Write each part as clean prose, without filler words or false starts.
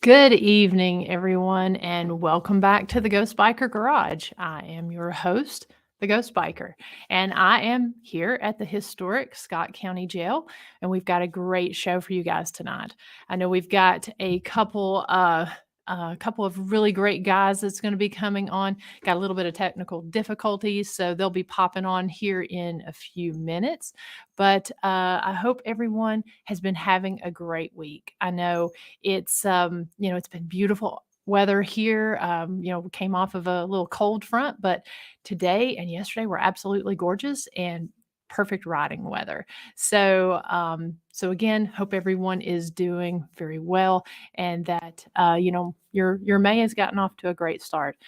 Good evening, everyone, and welcome back to the Ghost Biker Garage. I am your host, the Ghost Biker, and I am here at the historic Scott County Jail, and we've got a great show for you guys tonight. I know we've got a couple of really great guys that's going to be coming on. Got a little bit of technical difficulties, so they'll be popping on here in a few minutes. But I hope everyone has been having a great week. I know it's been beautiful weather here. We came off of a little cold front, but today and yesterday were absolutely gorgeous and perfect riding weather. So again, hope everyone is doing very well and that your May has gotten off to a great start.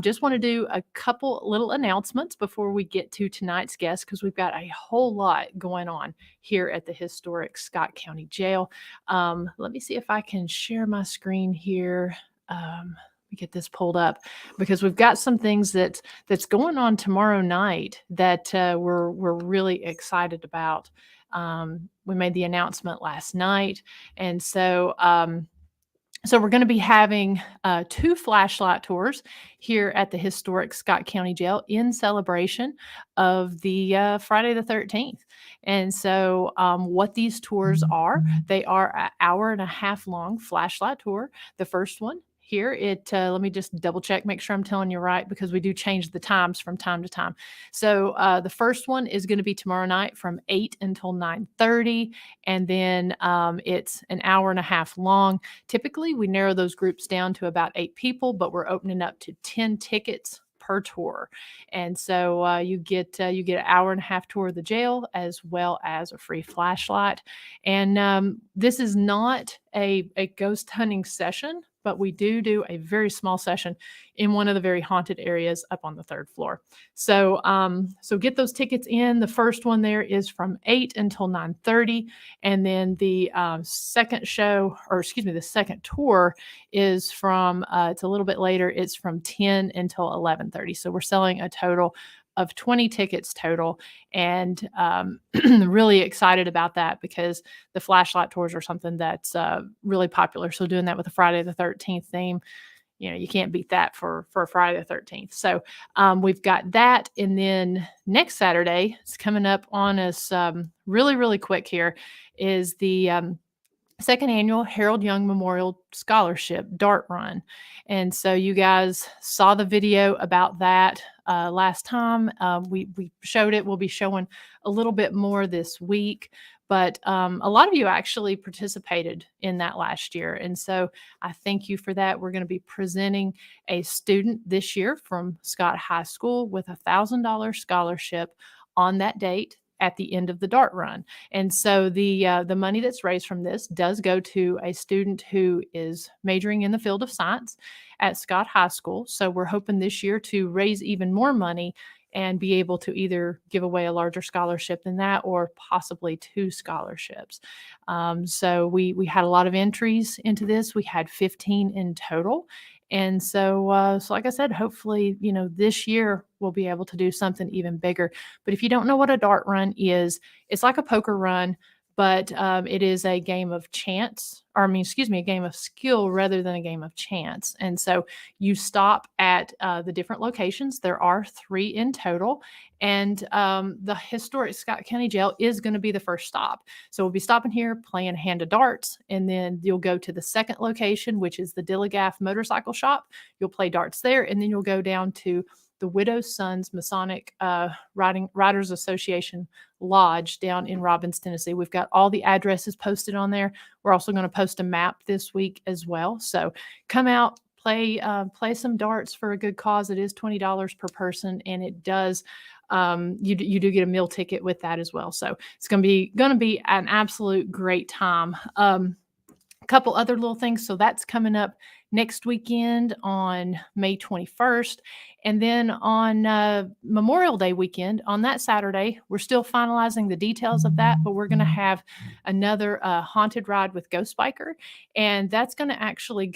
Just want to do a couple little announcements before we get to tonight's guest because we've got a whole lot going on here at the historic Scott County Jail. Let me see if I can share my screen here. Let me get this pulled up because we've got some things that's going on tomorrow night that we're really excited about. We made the announcement last night, and so we're going to be having 2 flashlight tours here at the historic Scott County Jail in celebration of the Friday the 13th. And so what these tours are, they are an hour and a half long flashlight tour. The first one here, let me just double check, make sure I'm telling you right, because we do change the times from time to time. So the first one is going to be tomorrow night from 8 until 9:30, and then it's an hour and a half long. Typically, we narrow those groups down to about 8 people, but we're opening up to 10 tickets per tour. And so you get an hour and a half tour of the jail as well as a free flashlight. And this is not a ghost hunting session, but we do a very small session in one of the very haunted areas up on the 3rd floor. So get those tickets in. The first one there is from 8 until 9:30, and then the second tour is from it's a little bit later. It's from 10 until 11:30. So we're selling a total of 20 tickets total, and really excited about that because the flashlight tours are something that's really popular. So doing that with a Friday the 13th theme, you can't beat that for a Friday the 13th. So we've got that. And then next Saturday, it's coming up on us really, really quick here, is the second annual Harold Young Memorial Scholarship Dart Run. And so you guys saw the video about that last time. We showed it. We'll be showing a little bit more this week. But a lot of you actually participated in that last year. And so I thank you for that. We're going to be presenting a student this year from Scott High School with a $1,000 scholarship on that date at the end of the dart run. And so the money that's raised from this does go to a student who is majoring in the field of science at Scott High School. So we're hoping this year to raise even more money and be able to either give away a larger scholarship than that or possibly 2 scholarships. So we had a lot of entries into this. We had 15 in total. And so like I said, hopefully, this year we'll be able to do something even bigger. But if you don't know what a dart run is, it's like a poker run, but it is a game of chance, a game of skill rather than a game of chance. And so you stop at the different locations. There are 3 in total. And the historic Scott County Jail is going to be the first stop. So we'll be stopping here, playing a hand of darts, and then you'll go to the second location, which is the Dilligaff Motorcycle Shop. You'll play darts there, and then you'll go down to the Widow's Sons Masonic Riders Association Lodge down in Robbins, Tennessee. We've got all the addresses posted on there. We're also going to post a map this week as well. So come out, play some darts for a good cause. It is $20 per person, and it does you do get a meal ticket with that as well. So it's going to be an absolute great time. A couple other little things. So that's coming up next weekend on May 21st. And then on Memorial Day weekend, on that Saturday, we're still finalizing the details of that, but we're going to have another haunted ride with Ghost Biker. And that's going to actually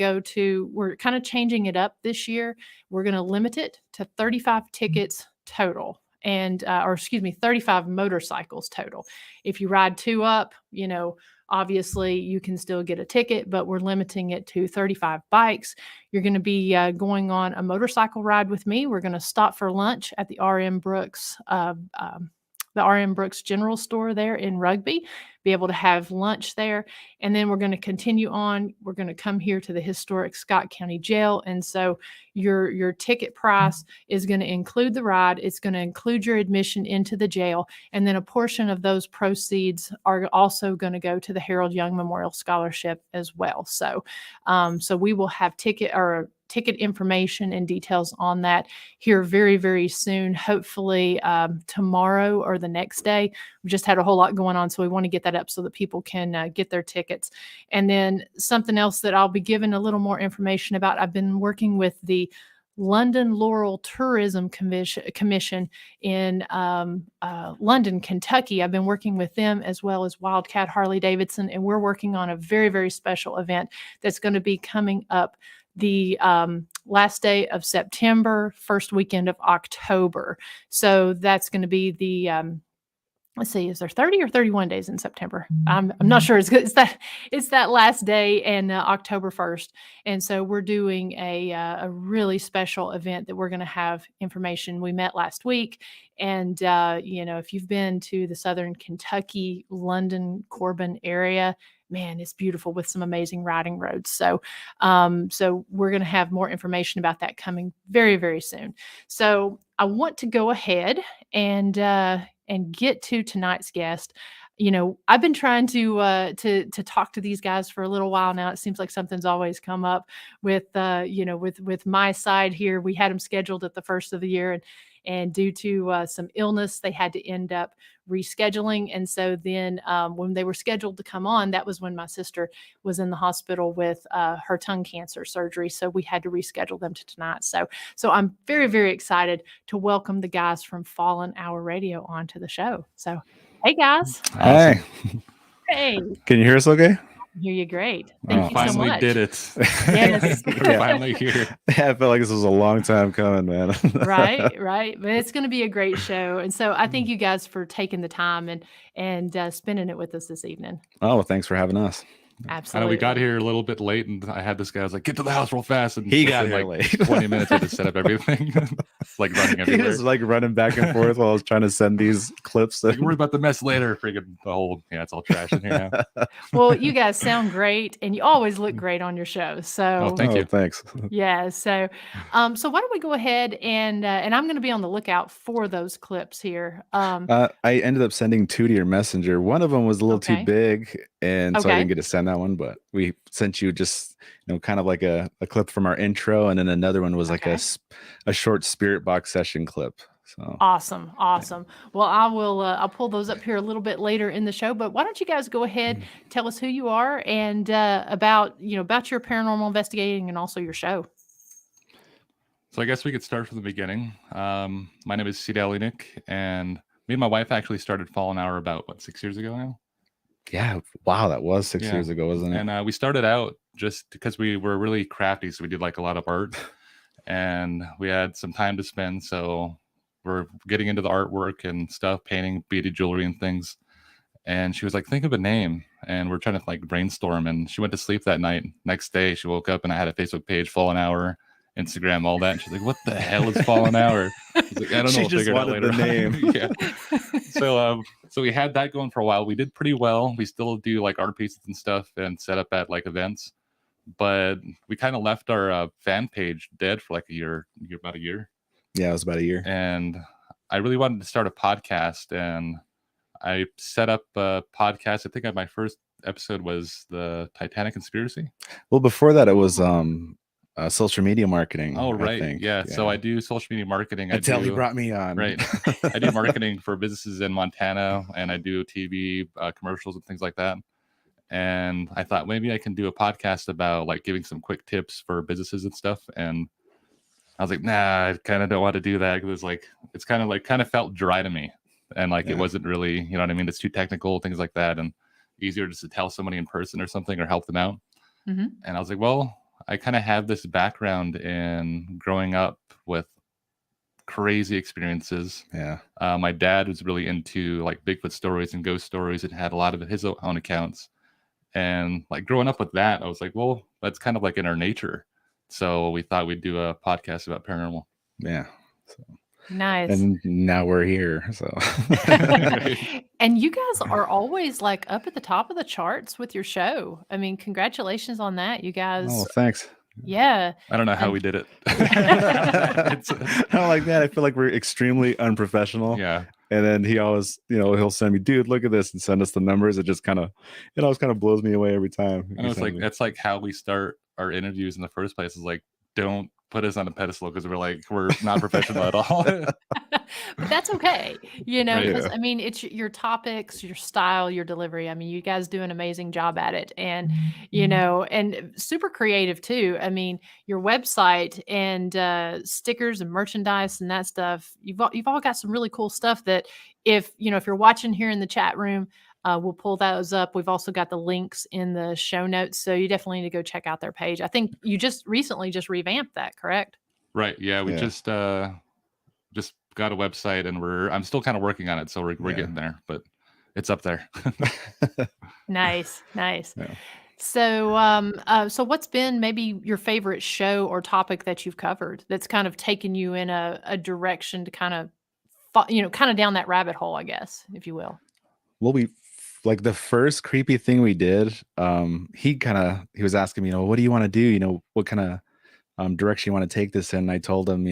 we're kind of changing it up this year. We're going to limit it to 35 tickets total. 35 motorcycles total. If you ride 2 up, obviously you can still get a ticket, but we're limiting it to 35 bikes. You're going to be going on a motorcycle ride with me. We're going to stop for lunch at the RM Brooks General Store there in Rugby, be able to have lunch there. And then we're going to continue on. We're going to come here to the historic Scott County Jail. And so your ticket price is going to include the ride. It's going to include your admission into the jail. And then a portion of those proceeds are also going to go to the Harold Young Memorial Scholarship as well. So we will have ticket information and details on that here very, very soon, hopefully tomorrow or the next day. We just had a whole lot going on, so we want to get that up so that people can get their tickets. And then something else that I'll be giving a little more information about, I've been working with the London Laurel Tourism Commission in London, Kentucky. I've been working with them as well as Wildcat Harley Davidson, and we're working on a very, very special event that's going to be coming up the last day of September, first weekend of October. So that's going to be the let's see, is there 30 or 31 days in September? I'm not sure. It's that last day and October 1st. And so we're doing a really special event that we're going to have information. We met last week. And, if you've been to the Southern Kentucky, London, Corbin area, man, it's beautiful with some amazing riding roads. So we're going to have more information about that coming very, very soon. So I want to go ahead and get to tonight's guest. I've been trying to talk to these guys for a little while now. It seems like something's always come up with my side here. We had them scheduled at the first of the year, and due to some illness, they had to end up rescheduling. And so then when they were scheduled to come on, that was when my sister was in the hospital with her tongue cancer surgery. So we had to reschedule them to tonight. So I'm very, very excited to welcome the guys from Fallen Hour Radio onto the show. So, hey guys. Hey. Hey. Can you hear us okay? I hear you great. Thank you so finally much. did it. Yes. We're finally here. Yeah, I feel like this was a long time coming, man. Right. But it's going to be a great show. And so I thank you guys for taking the time and spending it with us this evening. Oh, well, thanks for having us. Absolutely. I know we got here a little bit late, and I had this guy. I was like, "Get to the house real fast!" And he got here like late. 20 minutes to set up everything. Like running everywhere. He was like running back and forth while I was trying to send these clips. Like, worry about the mess later. Freaking the whole it's all trash in here now. Well, you guys sound great, and you always look great on your show. So, thank you. Thanks. Yeah. So why don't we go ahead and I'm going to be on the lookout for those clips here. I ended up sending 2 to your messenger. One of them was a little too big, and so I didn't get to send that one. But we sent you just kind of like a clip from our intro, and then another one was like a short spirit box session clip. So awesome. Well, I will I'll pull those up here a little bit later in the show. But why don't you guys go ahead, tell us who you are and about your paranormal investigating and also your show. So I guess we could start from the beginning. My name is Cdale and Enick, and me and my wife actually started Fallen Hour about 6 years ago now. Yeah, wow, that was 6 years ago, wasn't it? And we started out just because we were really crafty, so we did like a lot of art, and we had some time to spend, so we're getting into the artwork and stuff, painting beaded jewelry and things. And she was like, think of a name, and we're trying to like brainstorm. And she went to sleep that night. Next day, she woke up and I had a Facebook page, Fallen Hour, Instagram, all that. And she's like, what the hell is Fallen Hour? She's like, I don't know. She just wanted the name. Yeah. So we had that going for a while. We did pretty well. We still do like art pieces and stuff and set up at like events, but we kind of left our fan page dead for like about a year. Yeah, it was about a year. And I really wanted to start a podcast, and I set up a podcast. I think my first episode was the Titanic Conspiracy. Well, before that, it was social media marketing. Oh, right. I think. Yeah. So I do social media marketing. Until he brought me on. Right. I do marketing for businesses in Montana, and I do TV commercials and things like that. And I thought maybe I can do a podcast about like giving some quick tips for businesses and stuff. And I was like, nah, I kind of don't want to do that because it's kind of felt dry to me. And like, it wasn't really, you know what I mean? It's too technical, things like that. And easier just to tell somebody in person or something or help them out. Mm-hmm. And I was like, well, I kind of have this background in growing up with crazy experiences. Yeah. My dad was really into like Bigfoot stories and ghost stories and had a lot of his own accounts. And like growing up with that, I was like, well, that's kind of like in our nature. So we thought we'd do a podcast about paranormal. Yeah. So. Nice. And now we're here. So and you guys are always like up at the top of the charts with your show. I mean, congratulations on that, you guys. Oh, thanks. Yeah. I don't know how we did it. I don't like that. I feel like we're extremely unprofessional. Yeah. And then he always, he'll send me, dude, look at this, and send us the numbers. It just kind of, it always kind of blows me away every time. And it's like, that's like how we start our interviews in the first place, is like, don't put us on a pedestal because we're not professional at all. But that's okay, because I mean, it's your topics, your style, your delivery. I mean, you guys do an amazing job at it, and and super creative too. I mean, your website and stickers and merchandise and that stuff. You've all got some really cool stuff that if you're watching here in the chat room. We'll pull those up. We've also got the links in the show notes, so you definitely need to go check out their page. I think you recently revamped that, correct? Right. Yeah, we just got a website, and I'm still kind of working on it, so we're getting there, but it's up there. Nice. Yeah. So, so what's been maybe your favorite show or topic that you've covered that's kind of taken you in a direction to kind of down that rabbit hole, I guess, if you will? Well, like the first creepy thing we did, he was asking me, what do you want to do? What kind of direction you want to take this in? And I told him,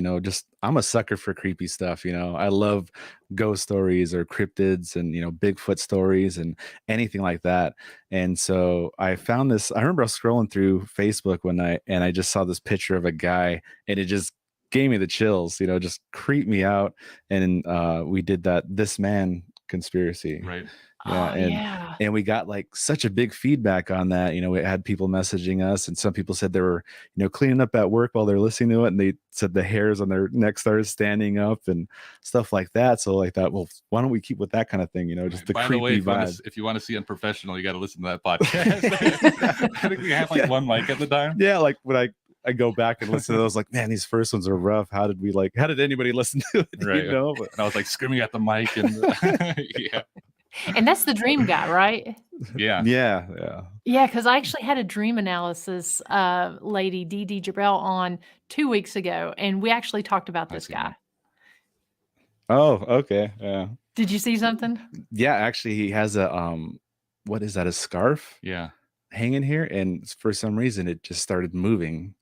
I'm a sucker for creepy stuff. I love ghost stories or cryptids and, Bigfoot stories and anything like that. And so I found this, I remember I was scrolling through Facebook one night and I just saw this picture of a guy, and it just gave me the chills, just creeped me out. And we did that This Man conspiracy. Right. Yeah. And we got like such a big feedback on that. We had people messaging us, and some people said they were, cleaning up at work while they're listening to it, and they said the hairs on their neck started standing up and stuff like that. So like that, well, why don't we keep with that kind of thing? Just the creepy vibe. If you want to see unprofessional, you got to listen to that podcast. I think we had like one mic at the time. Yeah, like when I go back and listen to those, like, man, these first ones are rough. How did anybody listen to it? Right. But and I was like screaming at the mic, and yeah. And that's the dream guy, right? Yeah. Because I actually had a dream analysis lady, Dee Jabrell, on 2 weeks ago, and we actually talked about this guy. Oh, okay. Yeah. Did you see something? Yeah, actually, he has a what is that? A scarf? Yeah. Hanging here, and for some reason, it just started moving.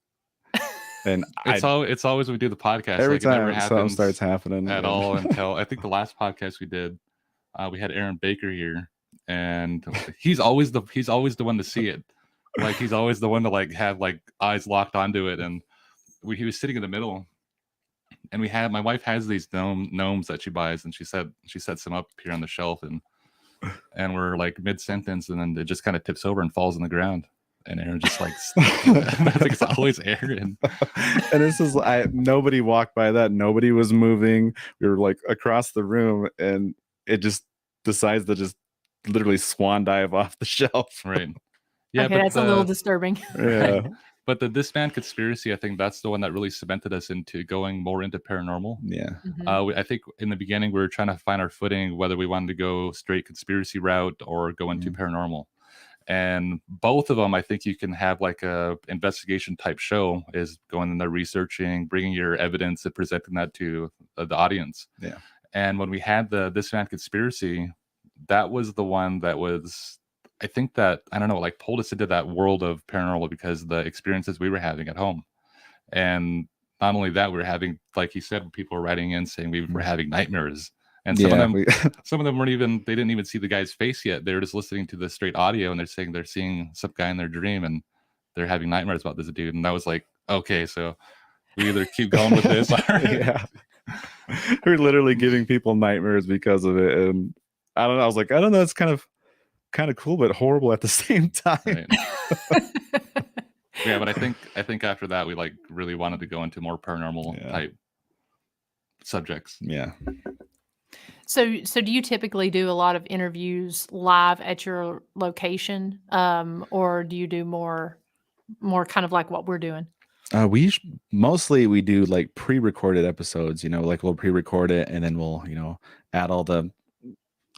And it's always when we do the podcast. Every like, time it never something starts happening at all until I think the last podcast we did. We had Aaron Baker here, and he's always the one to see it. Like he's always the one to like have like eyes locked onto it. And he was sitting in the middle, and my wife has these gnomes that she buys, and she sets them up here on the shelf, and we're like mid sentence, and then it just kind of tips over and falls on the ground. And Aaron just like, I think it's always Aaron. And this is, nobody walked by that. Nobody was moving. We were like across the room, and it just decides to just literally swan dive off the shelf. Right. Yeah. Okay, that's a little disturbing. Yeah. Right. But the This Man conspiracy, I think that's the one that really cemented us into going more into paranormal. Yeah. Mm-hmm. I think in the beginning, we were trying to find our footing, whether we wanted to go straight conspiracy route or go into paranormal. And both of them, I think you can have like a investigation type show, is going in there researching, bringing your evidence and presenting that to the audience. Yeah. And when we had the This Man conspiracy, that was the one that was, I think that, I don't know, like pulled us into that world of paranormal because of the experiences we were having at home. And not only that, we were having, like he said, people were writing in saying we were having nightmares. And some of them weren't even, they didn't even see the guy's face yet. They were just listening to the straight audio, and they're saying they're seeing some guy in their dream and they're having nightmares about this dude. And I was like, okay, so we either keep going with this. Yeah. We're literally giving people nightmares because of it. And I don't know. I was like, I don't know. It's kind of cool, but horrible at the same time. Right. Yeah, but I think after that, we like really wanted to go into more paranormal type subjects. Yeah. So do you typically do a lot of interviews live at your location, or do you do more kind of like what we're doing? We do like pre-recorded episodes, like we'll pre-record it and then we'll, add all the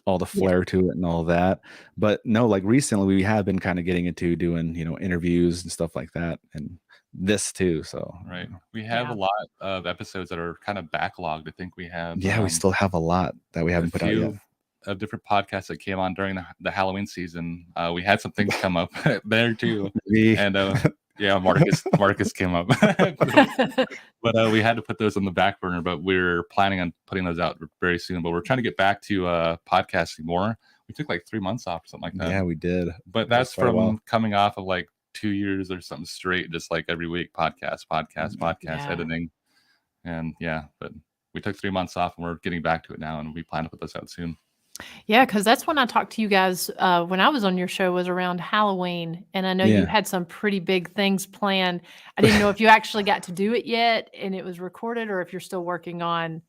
all the flair to it and all that. But no, like recently we have been kind of getting into doing, interviews and stuff like that, and this too. So right, we have a lot of episodes that are kind of backlogged. I think we have we still have a lot that we haven't put out yet. Of different podcasts that came on during the Halloween season. We had some things come up there too, and Marcus came up, but we had to put those on the back burner. But we're planning on putting those out very soon. But we're trying to get back to podcasting more. We took like 3 months off or something like that. Yeah, we did. But that's from coming off of like 2 years or something straight, just like every week, podcast, editing, and but we took 3 months off, and we're getting back to it now, and we plan to put those out soon. Yeah, because that's when I talked to you guys when I was on your show was around Halloween, and I know you had some pretty big things planned. I didn't know if you actually got to do it yet and it was recorded, or if you're still working on.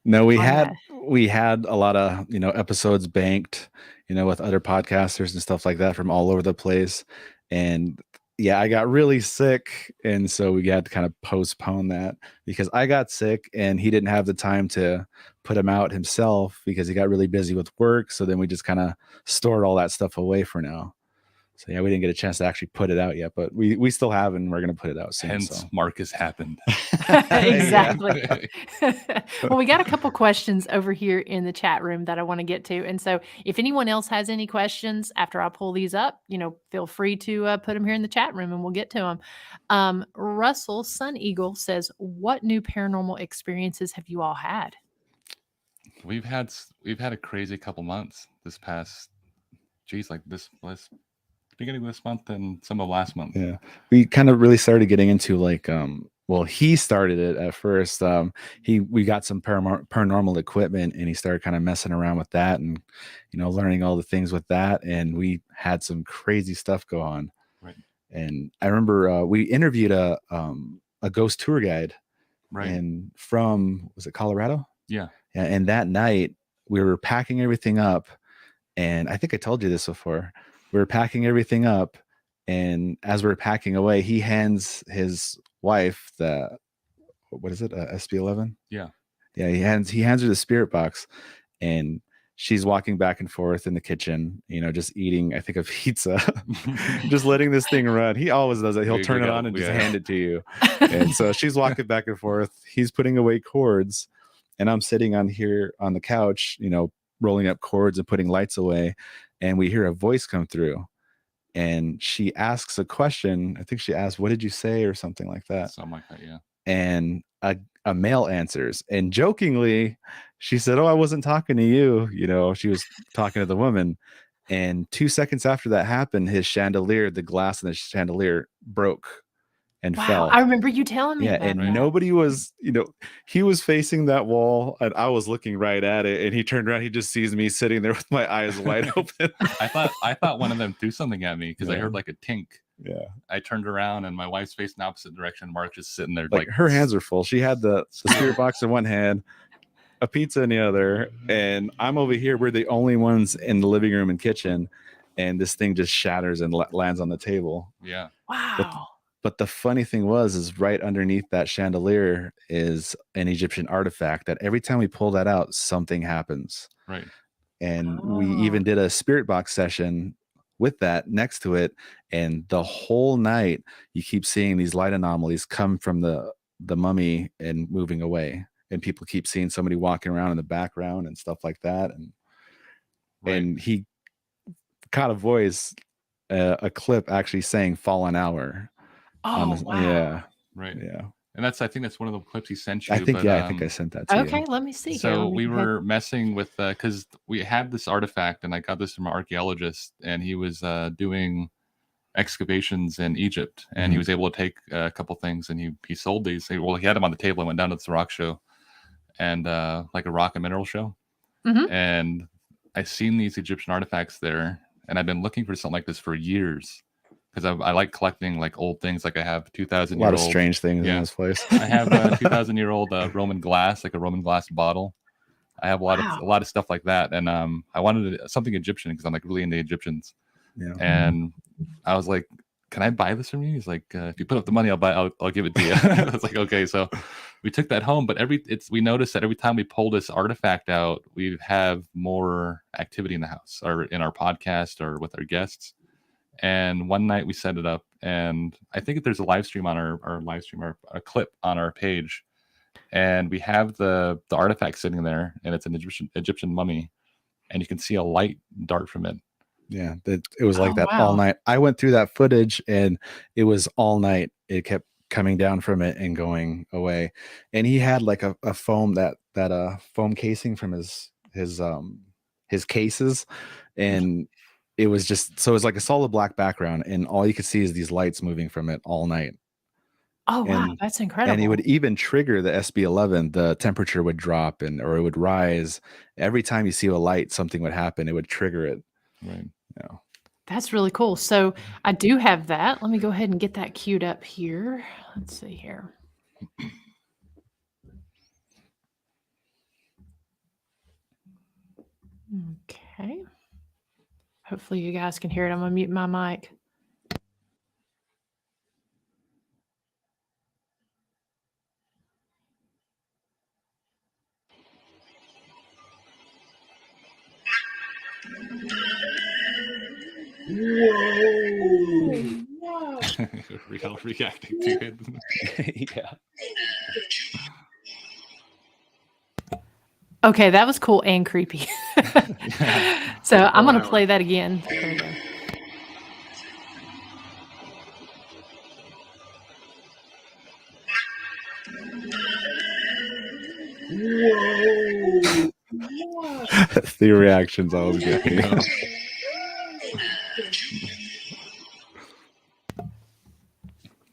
No, we had a lot of episodes banked, with other podcasters and stuff like that from all over the place, and I got really sick, and so we had to kind of postpone that because I got sick and he didn't have the time to put them out himself because he got really busy with work. So then we just kind of stored all that stuff away for now. So we didn't get a chance to actually put it out yet, but we still have, and we're going to put it out soon. Hence, Marcus happened. Exactly. Well, we got a couple questions over here in the chat room that I want to get to. And so if anyone else has any questions after I pull these up, feel free to put them here in the chat room and we'll get to them. Russell Sun Eagle says, what new paranormal experiences have you all had? We've had a crazy couple months this past, this beginning of this month and some of last month. Yeah, we kind of really started getting into like he started it at first. We got some paranormal equipment, and he started kind of messing around with that and learning all the things with that, and we had some crazy stuff go on. Right. And I remember we interviewed a ghost tour guide, right, and was it Colorado? Yeah. And that night we were packing everything up, and I think I told you this before. We were packing everything up, and as we were packing away, he hands his wife what is it, SB11? Yeah. He hands her the spirit box, and she's walking back and forth in the kitchen, just eating, I think, a pizza, just letting this thing run. He always does it. He'll turn it on and just hand it to you. And so she's walking back and forth. He's putting away cords, and I'm sitting on the couch, rolling up cords and putting lights away. And we hear a voice come through, and she asks a question. I think she asked, "What did you say?" or something like that. Something like that, yeah. And a male answers, and jokingly, she said, "Oh, I wasn't talking to you." She was talking to the woman. And 2 seconds after that happened, his chandelier, the glass in the chandelier, broke and fell. I remember you telling me. And nobody was, he was facing that wall, and I was looking right at it, and he turned around. He just sees me sitting there with my eyes wide open. I thought one of them threw something at me because I heard like a tink. Yeah. I turned around, and my wife's facing the opposite direction. Mark just sitting there, like her hands are full. She had the spirit box in one hand, a pizza in the other, and I'm over here. We're the only ones in the living room and kitchen, and this thing just shatters and lands on the table. Yeah. Wow. But the funny thing is right underneath that chandelier is an Egyptian artifact that every time we pull that out, something happens. Right. And we even did a spirit box session with that next to it. And the whole night, you keep seeing these light anomalies come from the mummy and moving away. And people keep seeing somebody walking around in the background and stuff like that. And he caught a voice, a clip actually saying "fallen hour." Oh, wow. Yeah. Right. Yeah. And I think that's one of the clips he sent you. I think I sent that to you. Okay, let me see. So we were messing with because we had this artifact, and I got this from an archaeologist, and he was doing excavations in Egypt, and he was able to take a couple things, and he sold these. He had them on the table and went down to the rock show, and like a rock and mineral show, and I seen these Egyptian artifacts there, and I've been looking for something like this for years. Because I like collecting like old things. Like I have 2,000 year old. A lot of strange things in this place. I have a 2,000-year-old Roman glass, like a Roman glass bottle. I have a lot of stuff like that, and I wanted something Egyptian because I'm like really into Egyptians. Yeah. And I was like can I buy this from you? He's like, if you put up the money, I'll give it to you. I was like, okay. So we took that home, but we noticed that every time we pull this artifact out, we have more activity in the house or in our podcast or with our guests. And one night we set it up, and I think there's a live stream on our live stream or a clip on our page, and we have the artifact sitting there, and it's an Egyptian mummy, and you can see a light dart from it. Yeah, it was like that all night. I went through that footage, and it was all night. It kept coming down from it and going away. And he had like a foam that foam casing from his cases, and it was just so it was like a solid black background, and all you could see is these lights moving from it all night. Oh wow, that's incredible! And he would even trigger the SB11. The temperature would drop or it would rise every time you see a light. Something would happen. It would trigger it. Right. Yeah. That's really cool. So I do have that. Let me go ahead and get that queued up here. Let's see here. Okay. Hopefully you guys can hear it. I'm gonna mute my mic. Whoa! Real reacting to it. Yeah. Okay, that was cool and creepy. So I'm going to play that again. There we go. The reactions always get me.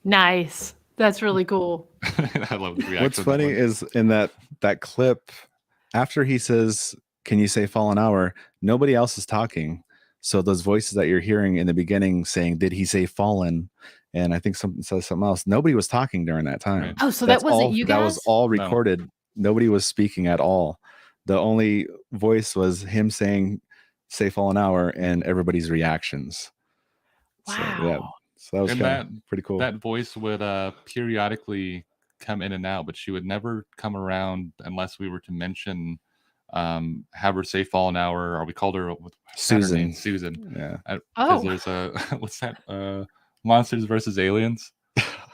Nice. That's really cool. I love the reaction. What's funny is in that clip, after he says, "Can you say fallen hour?" nobody else is talking. So those voices that you're hearing in the beginning saying, "Did he say fallen?" and I think something says something else. Nobody was talking during that time. Right. Oh, so that wasn't you guys? That was all recorded. No. Nobody was speaking at all. The only voice was him saying, "Say fallen hour," and everybody's reactions. Wow. So, yeah. So that was pretty cool. That voice would periodically come in and out, but she would never come around unless we were to mention, have her say fallen hour, or we called her Susan. Susan. Yeah. Because there's a what's that? Monsters versus Aliens.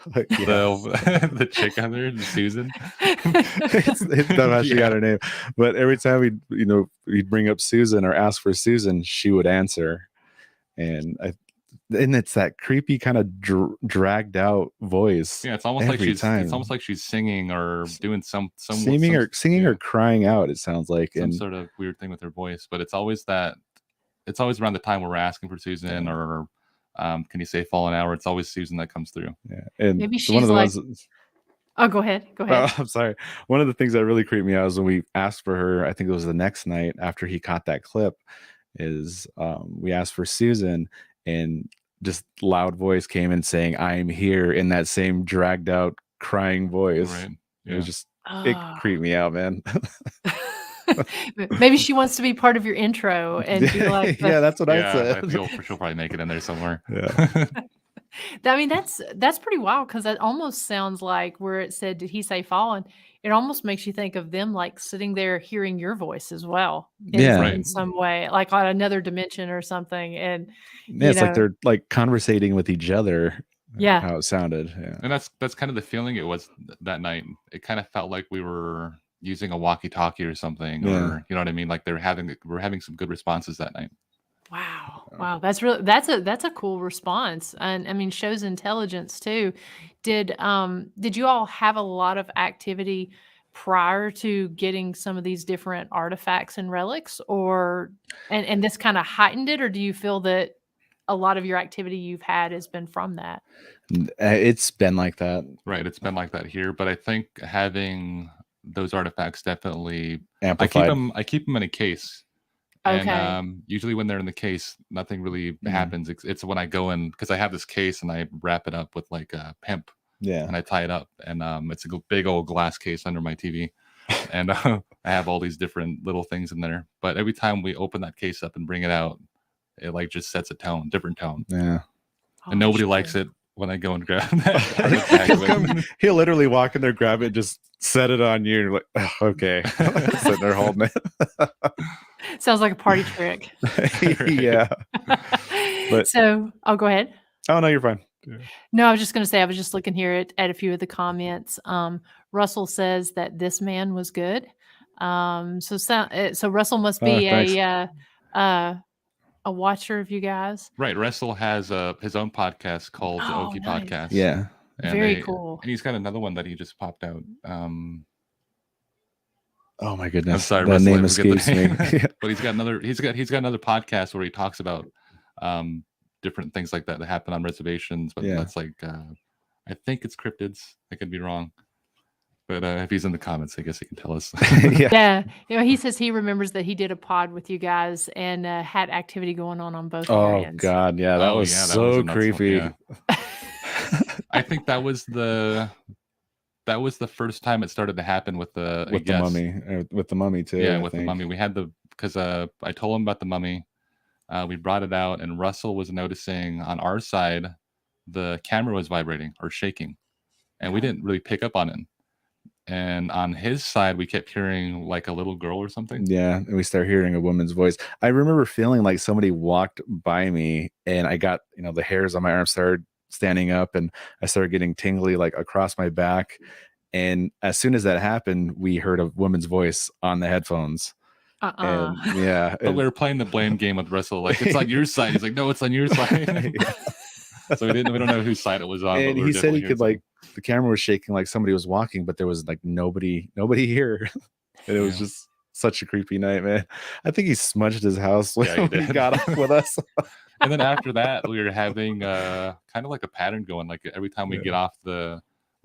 The chick on there, Susan. It's not how she got her name, but every time we'd bring up Susan or ask for Susan, she would answer, and it's that creepy kind of dragged out voice. Yeah, it's almost like she's singing or doing some singing or crying out. It sounds like some sort of weird thing with her voice, but it's always around the time where we're asking for Susan or. Can you say fallen hour? It's always Susan that comes through. Yeah, and maybe she's one of the ones. Oh, go ahead. Oh, I'm sorry. One of the things that really creeped me out was when we asked for her. I think it was the next night after he caught that clip. Is we asked for Susan, and just loud voice came in saying, "I'm here," in that same dragged out crying voice. Right. Yeah. It was just it creeped me out, man. Maybe she wants to be part of your intro and be like, yeah, that's what I said. I feel she'll probably make it in there somewhere. Yeah. I mean, that's pretty wild, because that almost sounds like where it said, "Did he say fallen?" It almost makes you think of them like sitting there hearing your voice as well. In some way, like on another dimension or something. And it's like they're like conversating with each other. Yeah. How it sounded. Yeah. And that's kind of the feeling it was that night. It kind of felt like we were using a walkie-talkie or something, or you know what I mean? Like we're having some good responses that night. Wow. That's a cool response. And I mean, shows intelligence too. Did you all have a lot of activity prior to getting some of these different artifacts and relics, and this kind of heightened it, or do you feel that a lot of your activity you've had has been from that? It's been like that. Right. It's been like that here, but I think having those artifacts definitely amplified. I keep them in a case. Okay. And usually when they're in the case, nothing really happens. It's when I go in, because I have this case and I wrap it up with like a hemp. Yeah. And I tie it up, and it's a big old glass case under my TV, and I have all these different little things in there. But every time we open that case up and bring it out, it like just sets a different tone. Yeah. and nobody likes it when I go and grab that. He'll literally walk in there, grab it, just set it on you. And you're like, oh, okay. Sitting there holding it. Sounds like a party trick. Yeah. But so I'll go ahead. Oh, no, you're fine. No, I was just going to say, I was just looking here at a few of the comments. Russell says that this man was good. So Russell must be a watcher of you guys. Right. Russell has his own podcast called the Okie Podcast. Yeah. And very cool. And he's got another one that he just popped out. Oh my goodness! I'm sorry, that Russell, name escapes me. But he's got another podcast where he talks about different things like that happen on reservations. But that's like I think it's cryptids. I could be wrong. But if he's in the comments, I guess he can tell us. Yeah. He says he remembers that he did a pod with you guys and had activity going on both ends. Oh God, yeah, that was so creepy. I think that was the first time it started to happen with the mummy too. Yeah, with the mummy. We had because I told him about the mummy. We brought it out, and Russell was noticing on our side the camera was vibrating or shaking, and we didn't really pick up on it. And on his side, we kept hearing like a little girl or something. Yeah, and we started hearing a woman's voice. I remember feeling like somebody walked by me, and I got the hairs on my arm started standing up, and I started getting tingly like across my back. And as soon as that happened, we heard a woman's voice on the headphones. And, yeah, but we were playing the blame game with Russell. Like, it's on your side. He's like, no, it's on your side. So we don't know whose side it was on. And he said he could the camera was shaking like somebody was walking, but there was like nobody here. And it was just such a creepy night, man. I think he smudged his house when he got off with us. And then after that, we were having kind of like a pattern going. Like every time we get off the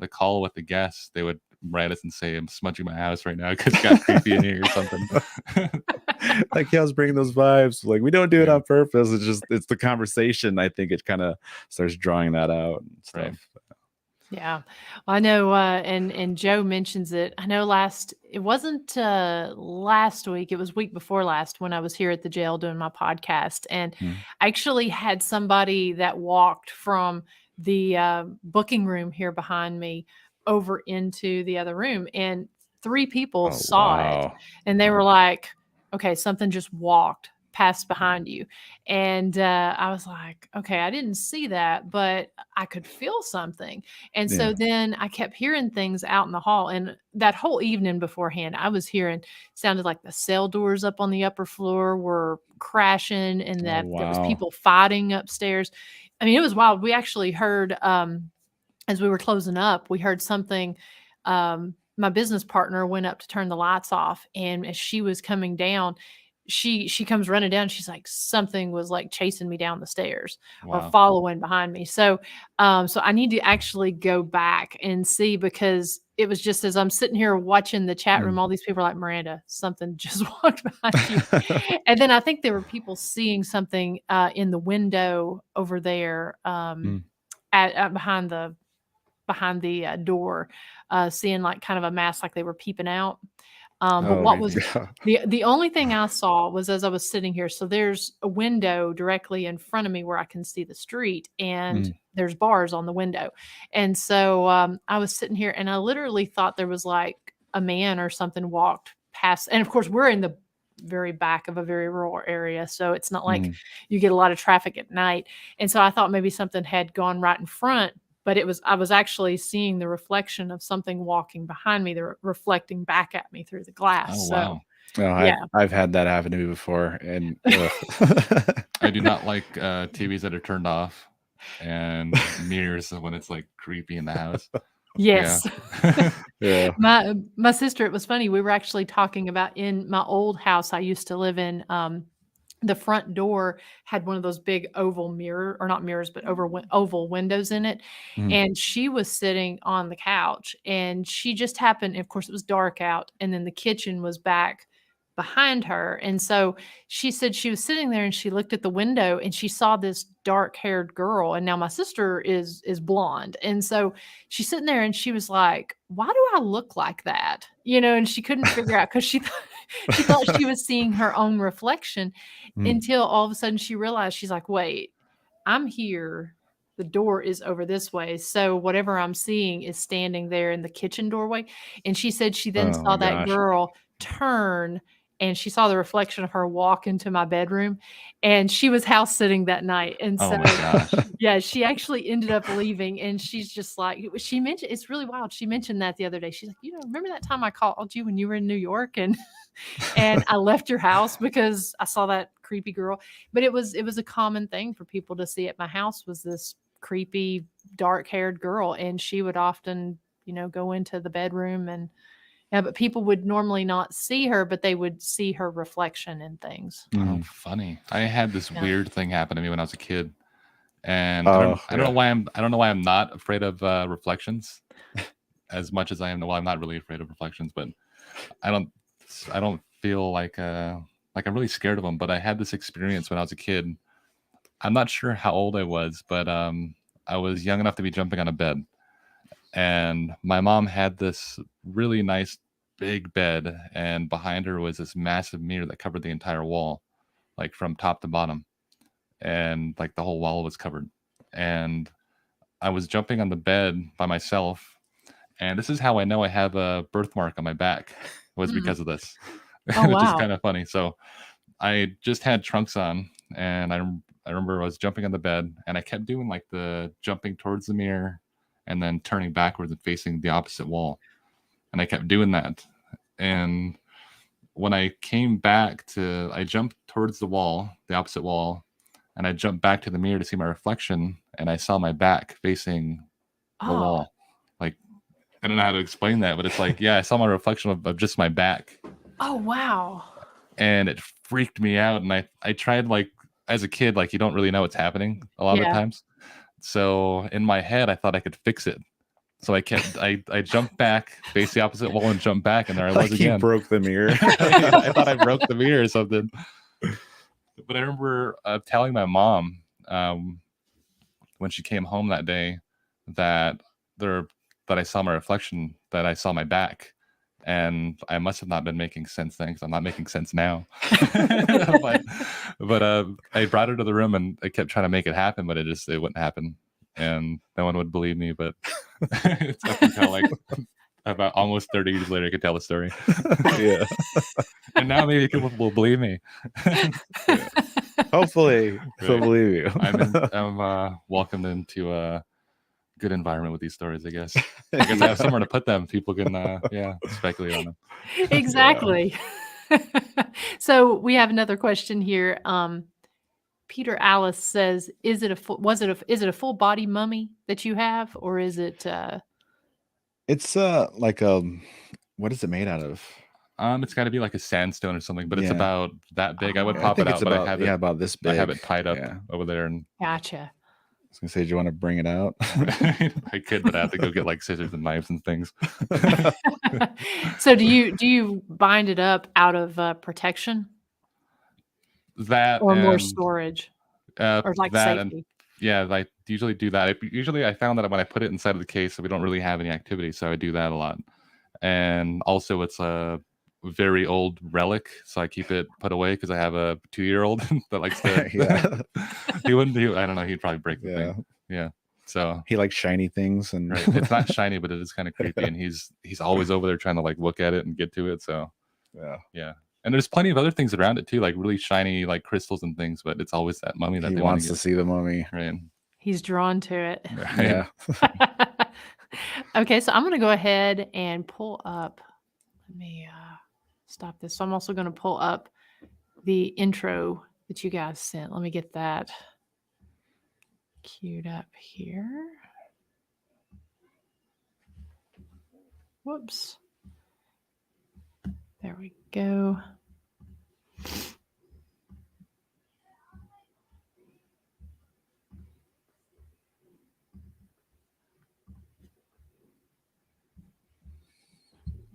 call with the guests, they would write us and say, I'm smudging my house right now because it got creepy in here or something. Like, I was bringing those vibes. Like, we don't do it on purpose. It's the conversation. I think it kind of starts drawing that out and stuff. Right. Yeah, I know. And Joe mentions it. I know it wasn't last week. It was week before last when I was here at the jail doing my podcast. And I actually had somebody that walked from the booking room here behind me over into the other room, and 3 people saw it, and they were like, okay, something just passed behind you. And I was like, okay, I didn't see that, but I could feel something. And so then I kept hearing things out in the hall. And that whole evening beforehand, I was hearing, sounded like the cell doors up on the upper floor were crashing, and that there was people fighting upstairs. I mean, it was wild. We actually heard, as we were closing up, we heard something. My business partner went up to turn the lights off, and as she was coming down, she comes running down. She's like, something was like chasing me down the stairs or following behind me. So I need to actually go back and see, because it was just as I'm sitting here watching the chat room, all these people are like, Miranda, something just walked behind you. And then I think there were people seeing something in the window over there behind the door, seeing like kind of a mask, like they were peeping out. But what was the only thing I saw was as I was sitting here. So there's a window directly in front of me where I can see the street, and there's bars on the window. And so I was sitting here, and I literally thought there was like a man or something walked past. And of course, we're in the very back of a very rural area, so it's not like you get a lot of traffic at night. And so I thought maybe something had gone right in front. But I was actually seeing the reflection of something walking behind me. They're reflecting back at me through the glass. Oh, wow. So, I've had that happen to me before. And I do not like TVs that are turned off and mirrors when it's like creepy in the house. Yes. Yeah. My sister, it was funny. We were actually talking about in my old house I used to live in, the front door had one of those big oval oval windows in it. And she was sitting on the couch, and she just happened, of course it was dark out, and then the kitchen was back behind her. And so she said she was sitting there, and she looked at the window, and she saw this dark-haired girl. And now my sister is blonde. And so she's sitting there, and she was like, why do I look like that? And she couldn't figure out, because she thought she was seeing her own reflection until all of a sudden she realized, she's like, wait, I'm here. the door is over this way. So whatever I'm seeing is standing there in the kitchen doorway. And she said she then saw that girl turn and she saw the reflection of her walk into my bedroom, and she was house sitting that night. And so, yeah, she actually ended up leaving, and she's just like, she mentioned, it's really wild. She mentioned that the other day. She's like, remember that time I called you when you were in New York and I left your house because I saw that creepy girl. But it was a common thing for people to see at my house, was this creepy dark-haired girl, and she would often, go into the bedroom and. Yeah, but people would normally not see her, but they would see her reflection in things. Oh, funny! I had this weird thing happen to me when I was a kid, and I don't know why I'm not afraid of reflections as much as I am. Well, I'm not really afraid of reflections, but I don't feel like I'm really scared of them. But I had this experience when I was a kid. I'm not sure how old I was, but I was young enough to be jumping on a bed. And my mom had this really nice big bed, and behind her was this massive mirror that covered the entire wall, like from top to bottom, and like the whole wall was covered. And I was jumping on the bed by myself, and this is how I know I have a birthmark on my back, was because of this. Oh, which wow. is kind of funny. So I just had trunks on, and I remember I was jumping on the bed, and I kept doing like the jumping towards the mirror and then turning backwards and facing the opposite wall. And I kept doing that. And when I came back I jumped towards the wall, the opposite wall, and I jumped back to the mirror to see my reflection, and I saw my back facing the wall. Like, I don't know how to explain that, but it's like, yeah, I saw my reflection of just my back. Oh, wow. And it freaked me out. And I tried, like, as a kid, like, you don't really know what's happening a lot of the times. So in my head, I thought I could fix it. So I jumped back, faced the opposite wall, and jumped back, and there I was again. You broke the mirror. I thought I broke the mirror or something. But I remember telling my mom when she came home that day that I saw my reflection, that I saw my back. And I must have not been making sense then, because I'm not making sense now. but I brought her to the room, and I kept trying to make it happen, but it wouldn't happen, and no one would believe me. But it's up until like about almost 30 years later, I could tell the story. Yeah. And now maybe people will believe me. Yeah. Hopefully, they'll believe you. I'm welcomed into a good environment with these stories, I guess. Because I have somewhere to put them. People can speculate on them. Exactly. So we have another question here. Peter Alice says, is it a full body mummy that you have, or is it it's like what is it made out of? It's got to be like a sandstone or something, but it's about that big. I would pop it out, but I have it about this big. I have it tied up over there. And gotcha. I was gonna say, do you want to bring it out? I could, but I have to go get like scissors and knives and things. So do you bind it up out of protection? That or more storage, or like safety? I usually do that. I found that when I put it inside of the case, so we don't really have any activity, so I do that a lot. And also, it's a very old relic, so I keep it put away because I have a 2-year-old that likes to. He wouldn't. I don't know. He'd probably break the thing. Yeah. So he likes shiny things, and it's not shiny, but it is kind of creepy. And he's always over there trying to like look at it and get to it. So yeah. And there's plenty of other things around it too, like really shiny, like crystals and things. But it's always that mummy that he they wants to see the mummy. Right. He's drawn to it. Right. Yeah. Okay, so I'm going to go ahead and pull up. Let me stop this. So I'm also going to pull up the intro that you guys sent. Let me get that queued up here. Whoops. There we go.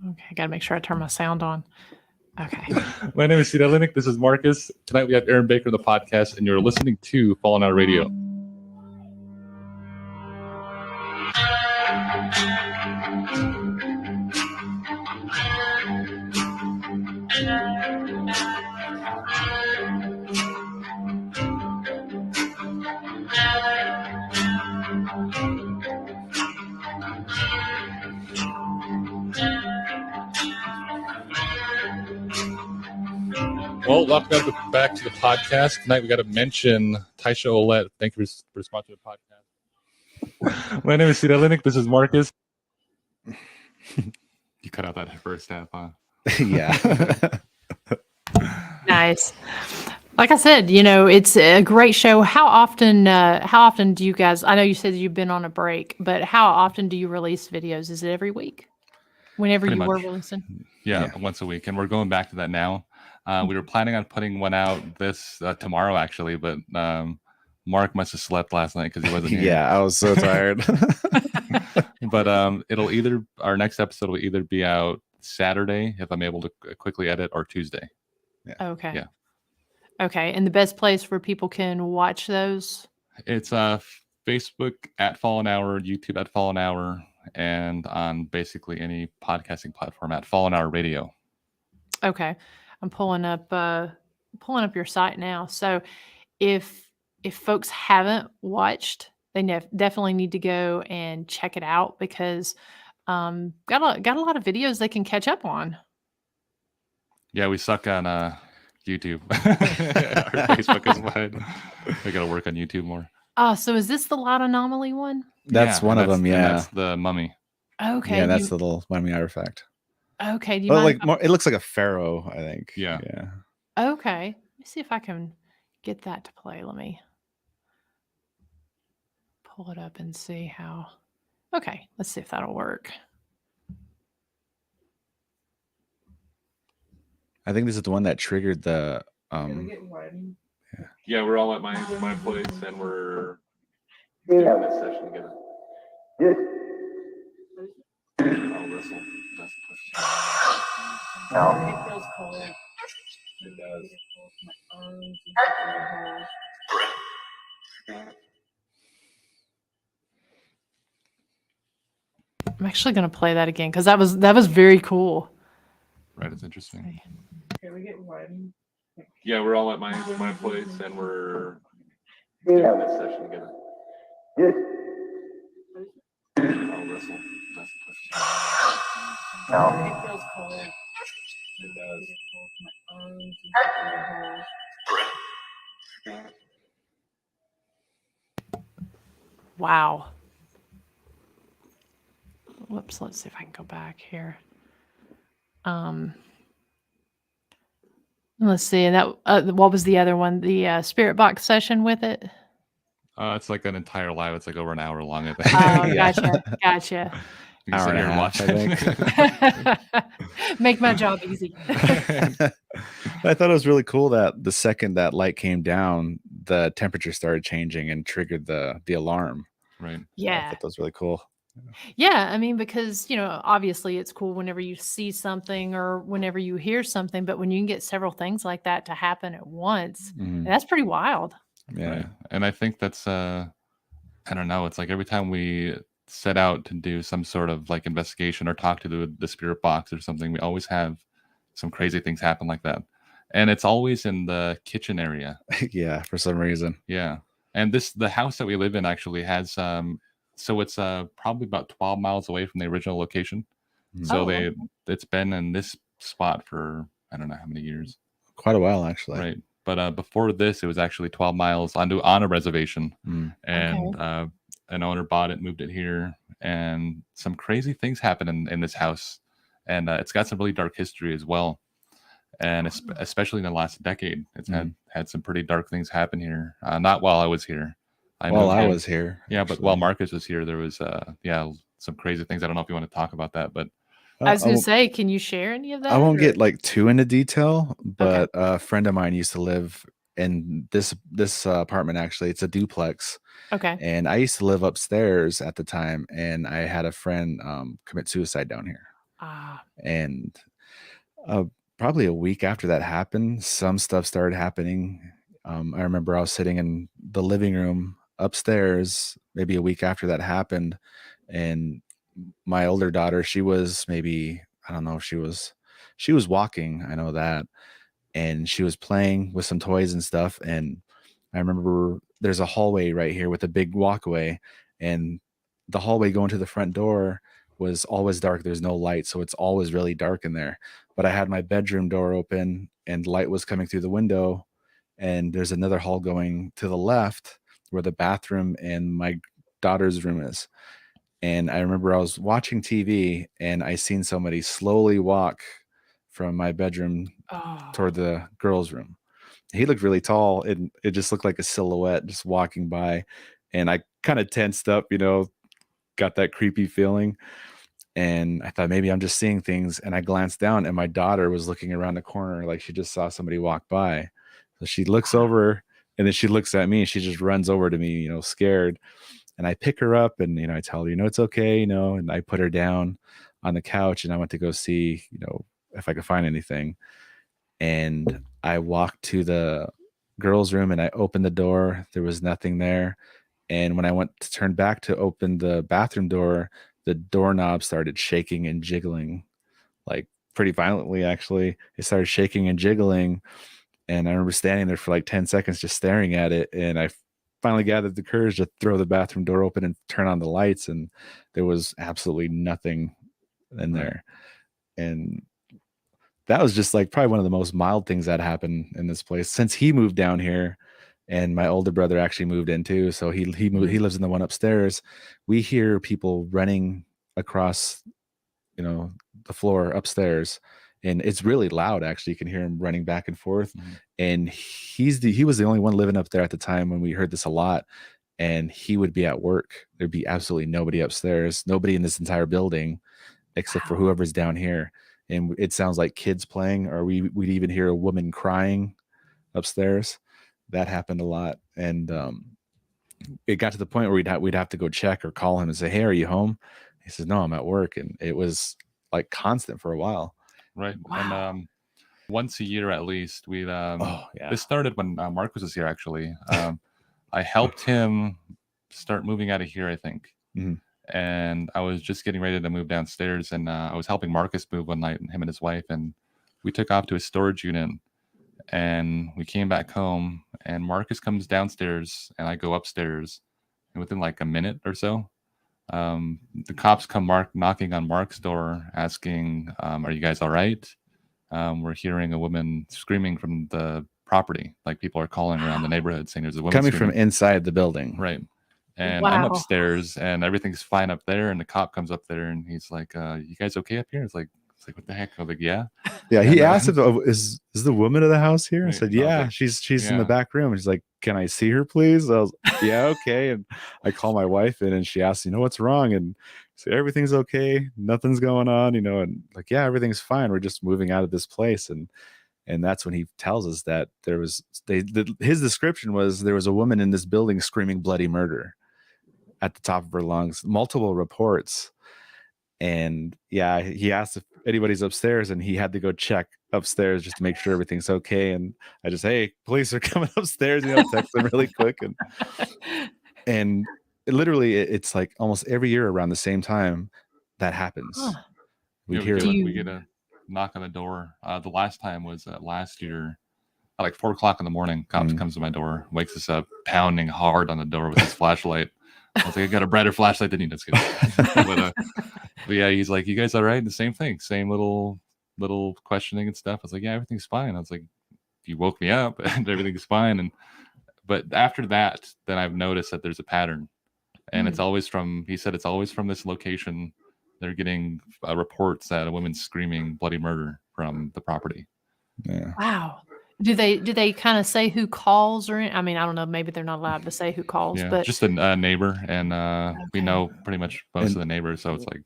Okay, I gotta make sure I turn my sound on. Okay. My name is Cdale and Enick. This is Marcus. Tonight we have Aaron Baker on the podcast, and you're listening to Fallen Out Radio. Well, welcome back to the podcast. Tonight we got to mention Taisha Olette. Thank you for sponsoring the podcast. My name is Cdale and Markus Enick. This is Marcus. You cut out that first half, huh? Yeah. Nice. Like I said, it's a great show. How often do you guys, I know you said you've been on a break, but how often do you release videos? Is it every week? Whenever Pretty you were much. releasing? Yeah, once a week. And we're going back to that now. We were planning on putting one out tomorrow, actually, but Mark must have slept last night because he wasn't here. Yeah, I was so tired. But our next episode will either be out Saturday, if I'm able to quickly edit, or Tuesday. Yeah. Okay. Yeah. Okay. And the best place where people can watch those? It's Facebook at Fallen Hour, YouTube at Fallen Hour, and on basically any podcasting platform at Fallen Hour Radio. Okay. I'm pulling up your site now. So if folks haven't watched, they definitely need to go and check it out because got a lot of videos they can catch up on. Yeah, we suck on YouTube. Our Facebook is wide. We got to work on YouTube more. So is this the Loud Anomaly one? That's one of them. Yeah, that's the mummy. Okay. Yeah, that's the little mummy artifact. Okay. Do you mind? It looks like a pharaoh, I think. Yeah. Yeah. Okay. Let me see if I can get that to play. Let me pull it up and see how. Okay. Let's see if that'll work. I think this is the one that triggered the. Yeah, we're all at my place, and we're doing this session together. I'll wrestle. That's the question. It feels cold. It does. I'm actually going to play that again because that was very cool. Right, it's interesting. Here we get one. Yeah, we're all at my place, and we're doing this session together. I'll wrestle. That's the question. It feels cold. It does. Wow. Whoops, let's see if I can go back here. Let's see. And that what was the other one? The spirit box session with it? It's like an entire live. It's like over an hour long, I think. Oh, gotcha. You can sit here and watch, I think. Make my job easy. I thought it was really cool that the second that light came down, the temperature started changing and triggered the alarm. Right. Yeah. I thought that was really cool. Yeah, I mean, because, obviously it's cool whenever you see something or whenever you hear something, but when you can get several things like that to happen at once, that's pretty wild. Yeah. Right. And I think that's, I don't know, it's like every time we set out to do some sort of like investigation or talk to the spirit box or something, we always have some crazy things happen like that. And it's always in the kitchen area. Yeah, for some reason. Yeah. And the house that we live in actually has, so it's probably about 12 miles away from the original location. So it's been in this spot for, I don't know how many years. Quite a while, actually. Right. But before this, it was actually 12 miles on a reservation. And an owner bought it, moved it here. And some crazy things happen in this house. And it's got some really dark history as well. And especially in the last decade, it's had some pretty dark things happen here. Not while I was here. I was here. Yeah, actually. But while Marcus was here, there was some crazy things. I don't know if you want to talk about that, but I was going to say, can you share any of that? I won't get like too into detail, but a friend of mine used to live in this apartment. Actually, it's a duplex. Okay. And I used to live upstairs at the time, and I had a friend commit suicide down here. And probably a week after that happened, some stuff started happening. I remember I was sitting in the living room upstairs maybe a week after that happened, and my older daughter, she was maybe, I don't know if she was walking, I know that, and she was playing with some toys and stuff. And I remember there's a hallway right here with a big walkway, and the hallway going to the front door, was always dark. There's no light, so it's always really dark in there. But I had my bedroom door open and light was coming through the window, and there's another hall going to the left where the bathroom and my daughter's room is. And I remember I was watching TV and I seen somebody slowly walk from my bedroom toward the girls' room. He looked really tall, and it just looked like a silhouette just walking by. And I kind of tensed up, got that creepy feeling. And I thought maybe I'm just seeing things. And I glanced down and my daughter was looking around the corner like she just saw somebody walk by. So she looks over and then she looks at me and she just runs over to me, scared. And I pick her up and, I tell her, it's okay, and I put her down on the couch and I went to go see, if I could find anything. And I walked to the girls' room and I opened the door. There was nothing there. And when I went to turn back to open the bathroom door, the doorknob started shaking and jiggling, like pretty violently, actually. It started shaking and jiggling. And I remember standing there for like 10 seconds just staring at it. And I finally gathered the courage to throw the bathroom door open and turn on the lights. And there was absolutely nothing in there. And that was just like probably one of the most mild things that happened in this place since he moved down here. And my older brother actually moved in too. So he moved, he lives in the one upstairs. We hear people running across, the floor upstairs, and it's really loud. Actually, you can hear him running back and forth. And he was the only one living up there at the time when we heard this a lot. And he would be at work. There'd be absolutely nobody upstairs, nobody in this entire building, except for whoever's down here. And it sounds like kids playing, or we'd even hear a woman crying upstairs. That happened a lot. And it got to the point where we'd have to go check or call him and say, "Hey, are you home?" He says, "No, I'm at work." And it was like constant for a while. Right. Wow. And once a year at least, we this started when Markus was here, actually. I helped him start moving out of here, I think. And I was just getting ready to move downstairs, and I was helping Markus move one night, and him and his wife, and we took off to a storage unit. And we came back home, and Markus comes downstairs, and I go upstairs. And within like a minute or so, the cops come knocking on Mark's door, asking, "Are you guys all right? We're hearing a woman screaming from the property. Like people are calling around the neighborhood saying there's a woman coming screaming from inside the building." Right. And I'm upstairs, and everything's fine up there. And the cop comes up there, and he's like, "You guys okay up here?" It's like, "What the heck?" I was like, "Yeah." Yeah, he asked if is the woman of the house here? I said, "Yeah, like, she's in the back room." And he's like, "Can I see her, please?" I was, "Yeah, okay." And I call my wife in, and she asks, "What's wrong?" And I say, "Everything's okay. Nothing's going on." And like, "Yeah, everything's fine. We're just moving out of this place." And that's when he tells us that there was his description was there was a woman in this building screaming bloody murder at the top of her lungs, multiple reports. And yeah, he asked if anybody's upstairs, and he had to go check upstairs just to make sure everything's okay. And I just, "Hey, police are coming upstairs," text them really quick. And literally it's like almost every year around the same time that happens. We get a knock on the door. The last time was last year at like 4:00 in the morning. Cops comes to my door, wakes us up, pounding hard on the door with his flashlight. I was like, "I got a brighter flashlight than you." That's good. But yeah, he's like, "You guys all right?" And the same thing, same little questioning and stuff. I was like, "Yeah, everything's fine." I was like, "You woke me up and everything's fine." But after that, then I've noticed that there's a pattern, and it's always from. He said it's always from this location. They're getting reports that a woman's screaming bloody murder from the property. Yeah. Wow. Do they kind of say who calls, or I mean, I don't know, maybe they're not allowed to say who calls, but just a neighbor, and we know pretty much most of the neighbors, so it's like,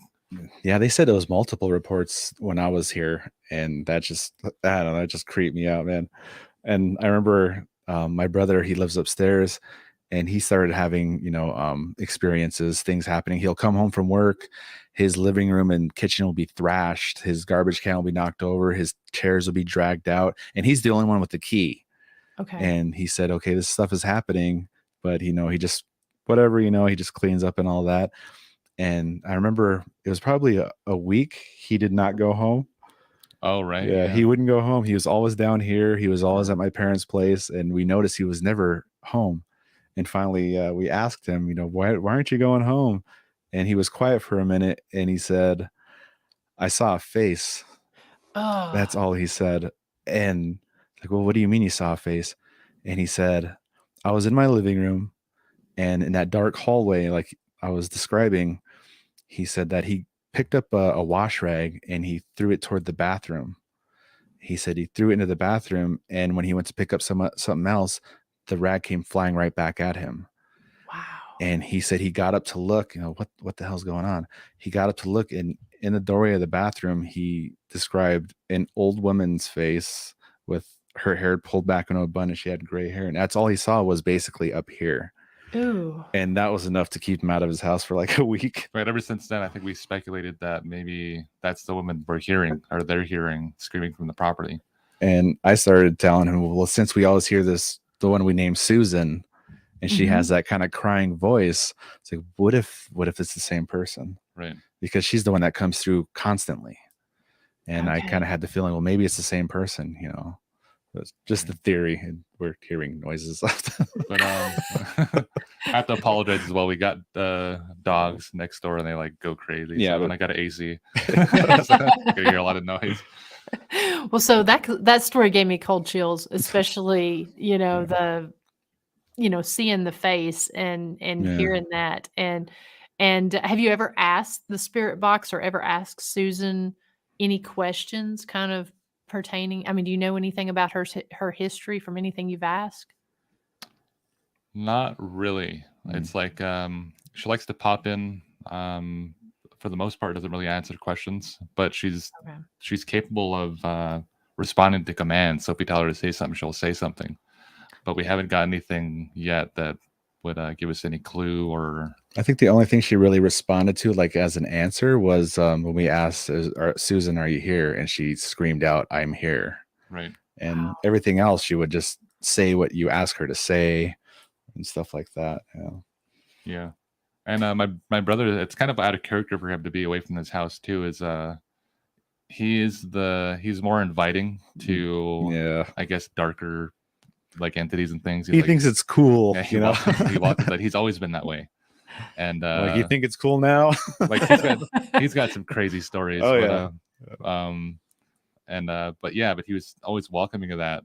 yeah, they said it was multiple reports when I was here, and that just, I don't know, it just creeped me out, man. And I remember my brother, he lives upstairs, and he started having, experiences, things happening. He'll come home from work, his living room and kitchen will be thrashed, his garbage can will be knocked over, his chairs will be dragged out, and he's the only one with the key. Okay. And he said, "Okay, this stuff is happening," but he just, whatever, he just cleans up and all that. And I remember it was probably a week he did not go home. Oh, right. Yeah, he wouldn't go home. He was always down here. He was always at my parents' place, and we noticed he was never home. And finally, we asked him, "Why aren't you going home?" And he was quiet for a minute, and he said, "I saw a face." That's all he said. And like, well, what do you mean you saw a face? And he said, I was in my living room, and in that dark hallway, like I was describing, he said that he picked up a wash rag and he threw it toward the bathroom. He said he threw it into the bathroom, and when he went to pick up something else, the rag came flying right back at him. Wow. And he said he got up to look, what the hell's going on? He got up to look, and in the doorway of the bathroom, he described an old woman's face with her hair pulled back into a bun, and she had gray hair. And that's all he saw was basically up here. Ooh. And that was enough to keep him out of his house for like a week. Right. Ever since then, I think we speculated that maybe that's the woman we're hearing, or they're hearing screaming from the property. And I started telling him, well, since we always hear the one we named Susan, and she has that kind of crying voice, it's like, what if it's the same person? Right. Because she's the one that comes through constantly. And I kind of had the feeling, well, maybe it's the same person, It's just the theory, and we're hearing noises. But I have to apologize as well. We got dogs next door, and they like go crazy. Yeah, so when I got an AC, so I hear a lot of noise. Well, so that story gave me cold chills, especially seeing the face and hearing that. And have you ever asked the spirit box or ever asked Susan any questions kind of pertaining? I mean, do you know anything about her history from anything you've asked? Not really. It's like she likes to pop in. For the most part, doesn't really answer questions, but she's capable of responding to commands. So if we tell her to say something, she'll say something. But we haven't got anything yet that would give us any clue. Or I think the only thing she really responded to, like as an answer, was when we asked, Susan, are you here? And she screamed out, I'm here. Right. And everything else, she would just say what you ask her to say and stuff like that. Yeah. And my brother, it's kind of out of character for him to be away from his house too. He's more inviting to I guess darker like entities and things. He thinks it's cool. Yeah, he welcomes that. He's always been that way. And like, you think it's cool now? Like he's got some crazy stories. Oh, but he was always welcoming of that.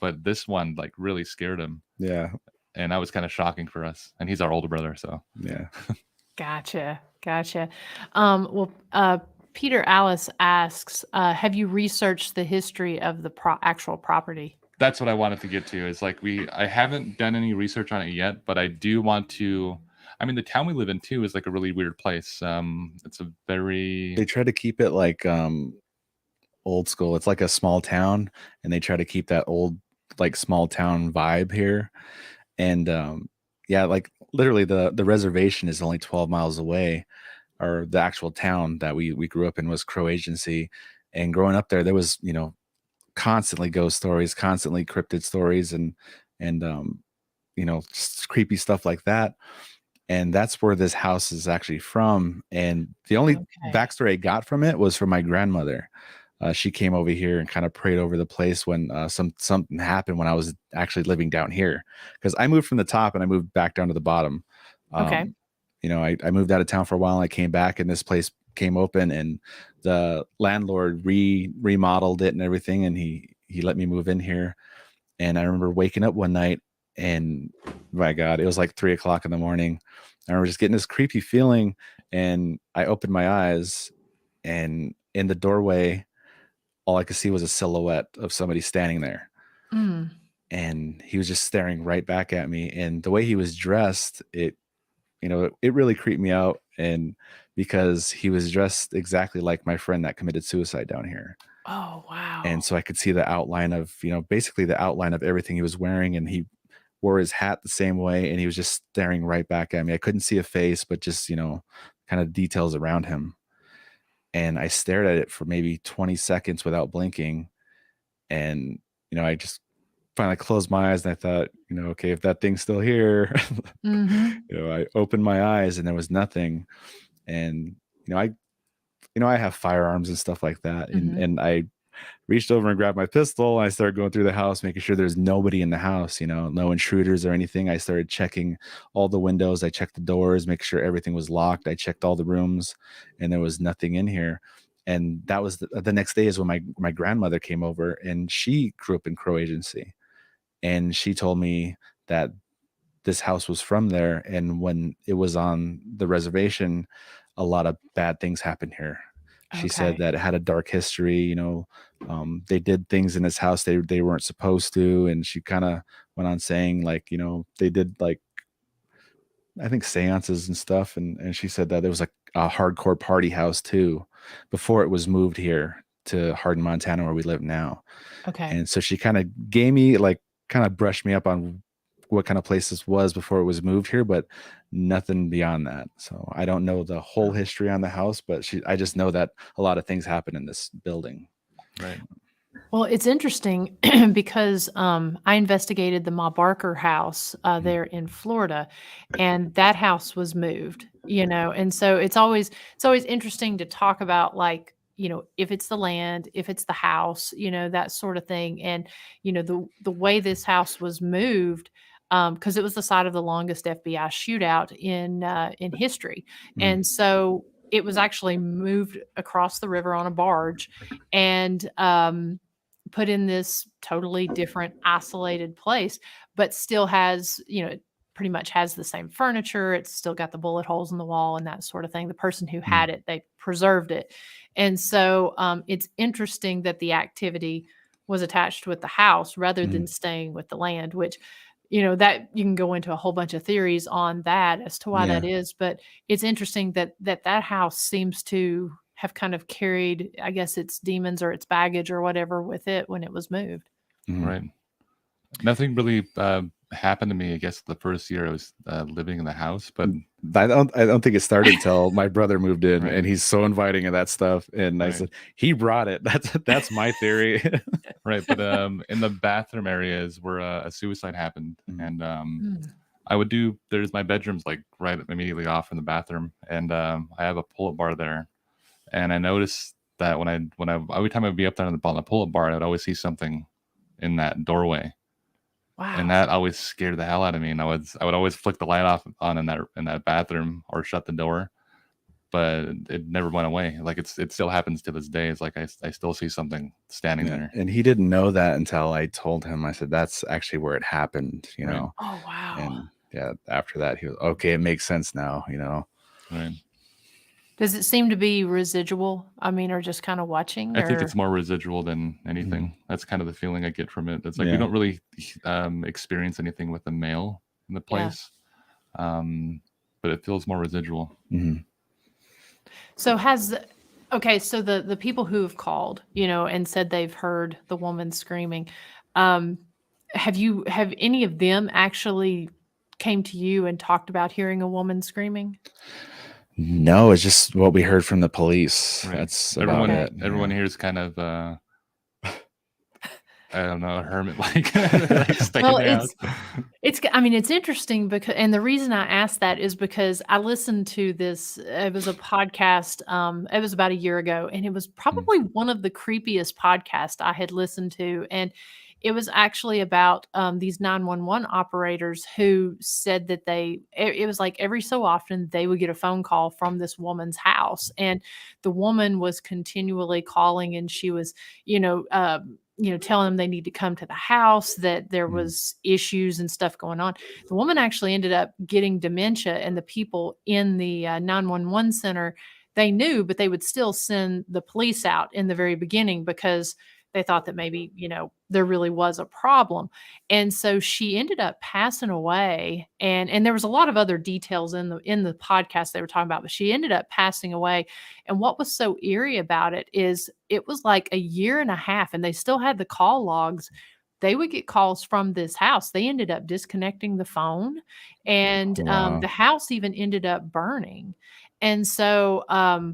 But this one like really scared him. Yeah. And that was kind of shocking for us. And he's our older brother, so yeah. Gotcha. Peter Alice asks, have you researched the history of the actual property? That's what I wanted to get to. Is like I haven't done any research on it yet, but I do want to. I mean, the town we live in too is like a really weird place. It's a very. They try to keep it like old school. It's like a small town, and they try to keep that old like small town vibe here. And like literally the reservation is only 12 miles away, or the actual town that we grew up in was Crow Agency. And growing up there was constantly ghost stories, constantly cryptid stories, and just creepy stuff like that. And that's where this house is actually from. And the only backstory I got from it was from my grandmother. She came over here and kind of prayed over the place when something happened when I was actually living down here, because I moved from the top and I moved back down to the bottom. I moved out of town for a while, and I came back, and this place came open, and the landlord remodeled it and everything, and he let me move in here. And I remember waking up one night, and my God, it was like 3:00 in the morning. I remember just getting this creepy feeling, and I opened my eyes, and in the doorway, all I could see was a silhouette of somebody standing there. And he was just staring right back at me. And the way he was dressed, it really creeped me out. And because he was dressed exactly like my friend that committed suicide down here. Oh, wow. And so I could see the outline of, basically the outline of everything he was wearing. And he wore his hat the same way. And he was just staring right back at me. I couldn't see a face, but just, kind of details around him. And I stared at it for maybe 20 seconds without blinking. And, I just finally closed my eyes, and I thought, okay, if that thing's still here, I opened my eyes and there was nothing. And, I have firearms and stuff like that. And I reached over and grabbed my pistol. I started going through the house, making sure there's nobody in the house, no intruders or anything. I started checking all the windows. I checked the doors, make sure everything was locked. I checked all the rooms, and there was nothing in here. And that was the next day is when my grandmother came over, and she grew up in Crow Agency. And she told me that this house was from there. And when it was on the reservation, a lot of bad things happened here. She said that it had a dark history. They did things in this house they weren't supposed to. And she kind of went on saying, like, they did, like, I think, seances and stuff. And she said that there was like a hardcore party house too, before it was moved here to Hardin, Montana, where we live now. Okay. And so she kind of gave me, like, kind of brushed me up on what kind of place this was before it was moved here, but nothing beyond that. So I don't know the whole history on the house, but I just know that a lot of things happen in this building. Right. Well, it's interesting because I investigated the Ma Barker house there in Florida, and that house was moved, and so it's always interesting to talk about, like, if it's the land, if it's the house, that sort of thing. And, the way this house was moved, because it was the site of the longest FBI shootout in history. And so it was actually moved across the river on a barge and put in this totally different, isolated place, but still has, pretty much has the same furniture. It's still got the bullet holes in the wall and that sort of thing. The person who had it, they preserved it. And so it's interesting that the activity was attached with the house rather than staying with the land, which, that you can go into a whole bunch of theories on that as to why that is. But it's interesting that house seems to have kind of carried, I guess, its demons or its baggage or whatever with it when it was moved. Right. Nothing really happened to me, I guess, the first year I was living in the house, but I don't think it started till my brother moved in, and he's so inviting of that stuff. And I said, he brought it. That's my theory. Right. But in the bathroom areas where a suicide happened, and there's my bedroom's like right immediately off from the bathroom, and I have a pull-up bar there. And I noticed that when I every time I'd be up there on the pull-up bar, I'd always see something in that doorway. Wow. And that always scared the hell out of me. And I would always flick the light on in that bathroom or shut the door, but it never went away. Like it still happens to this day. It's like I still see something standing there. And he didn't know that until I told him. I said, that's actually where it happened, Oh, wow. And after that, he was, okay, it makes sense now, Right. Does it seem to be residual? I mean, or just kind of watching? I think it's more residual than anything. That's kind of the feeling I get from it. It's like we don't really experience anything with the male in the place, but it feels more residual. So so the people who have called, and said they've heard the woman screaming, have any of them actually came to you and talked about hearing a woman screaming? No, it's just what we heard from the police. Right. That's everyone. About it. Everyone here is kind of, I don't know, a hermit like. Well, it's interesting because, and the reason I asked that is because I listened to this. It was a podcast. It was about a year ago, and it was probably one of the creepiest podcasts I had listened to, and it was actually about these 911 operators who said that it was like every so often they would get a phone call from this woman's house, and the woman was continually calling, and she was, telling them they need to come to the house, that there was issues and stuff going on. The woman actually ended up getting dementia, and the people in the 911 center, they knew, but they would still send the police out in the very beginning because they thought that maybe, there really was a problem. And so she ended up passing away. And there was a lot of other details in the podcast they were talking about, but she ended up passing away. And what was so eerie about it is it was like a year and a half, and they still had the call logs. They would get calls from this house. They ended up disconnecting the phone, and the house even ended up burning. And so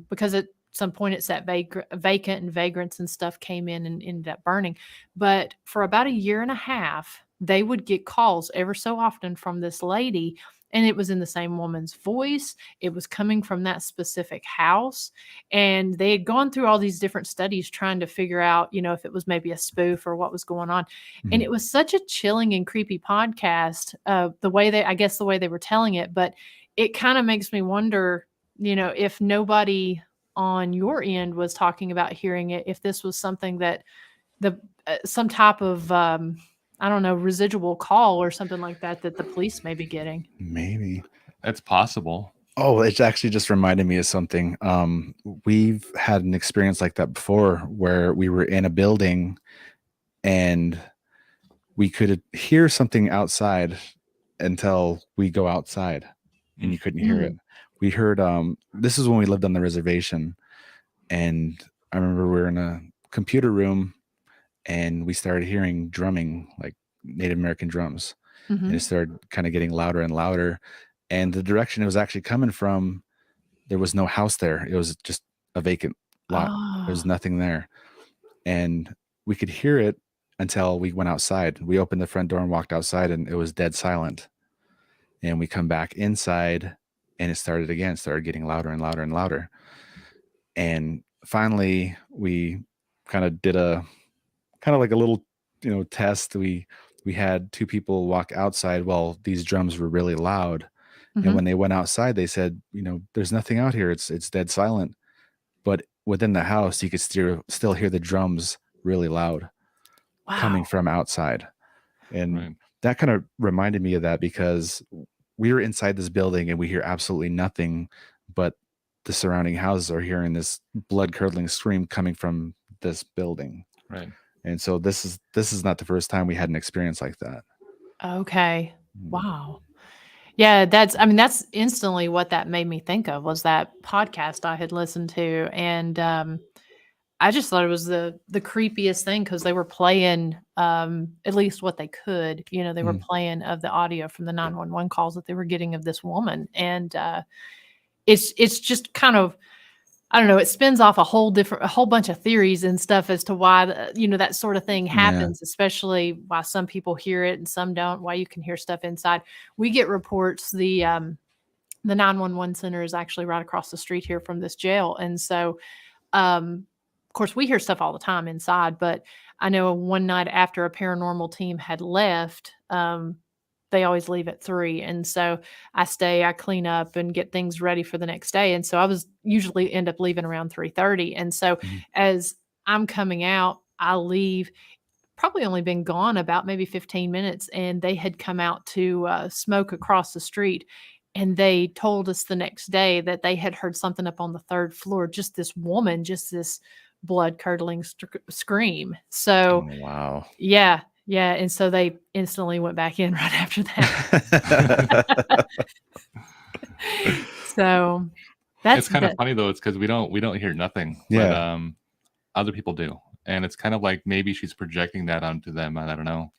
because at some point it sat vacant, and vagrants and stuff came in and ended up burning. But for about a year and a half, they would get calls ever so often from this lady, and it was in the same woman's voice. It was coming from that specific house. And they had gone through all these different studies trying to figure out, if it was maybe a spoof or what was going on. Mm-hmm. And it was such a chilling and creepy podcast, the way they were telling it. But it kind of makes me wonder, if nobody on your end was talking about hearing it, if this was something that some type of I don't know, residual call or something like that the police may be getting. Maybe it's possible. Oh, it actually just reminded me of something. We've had an experience like that before, where we were in a building and we could hear something outside until we go outside, and you couldn't hear it. We heard this is when we lived on the reservation, and I remember we were in a computer room and we started hearing drumming, like Native American drums. Mm-hmm. And it started kind of getting louder and louder. And the direction it was actually coming from, there was no house there. It was just a vacant lot. Oh. There was nothing there. And we could hear it until we went outside. We opened the front door and walked outside, and it was dead silent. And we come back inside, and it started again. It started getting louder and louder and louder. And finally, we kind of did like a little, test. We had two people walk outside while these drums were really loud. Mm-hmm. And when they went outside, they said, there's nothing out here. It's dead silent. But within the house, you could still hear the drums really loud. Wow. Coming from outside. And that kind of reminded me of that, because we were inside this building and we hear absolutely nothing, but the surrounding houses are hearing this blood-curdling scream coming from this building. Right. And so this is not the first time we had an experience like that. Okay. Wow. Yeah, that's instantly what that made me think of, was that podcast I had listened to. And I just thought it was the creepiest thing, because they were playing at least what they could. They were playing of the audio from the 911 calls that they were getting of this woman. And it's just kind of, I don't know, it spins off a whole bunch of theories and stuff as to why, that sort of thing happens, especially why some people hear it and some don't, why you can hear stuff inside. We get reports, the 911 center is actually right across the street here from this jail. And so, of course, we hear stuff all the time inside, but I know one night after a paranormal team had left, they always leave at 3. And so I clean up and get things ready for the next day. And so I was usually end up leaving around 3:30. And so as I'm coming out, I leave, probably only been gone about maybe 15 minutes. And they had come out to smoke across the street. And they told us the next day that they had heard something up on the 3rd floor, just this woman, just this blood-curdling scream. So, wow. Yeah. Yeah. And so they instantly went back in right after that. So it's kind of funny though. It's because we don't hear nothing. Yeah. But other people do. And it's kind of like maybe she's projecting that onto them. I don't know.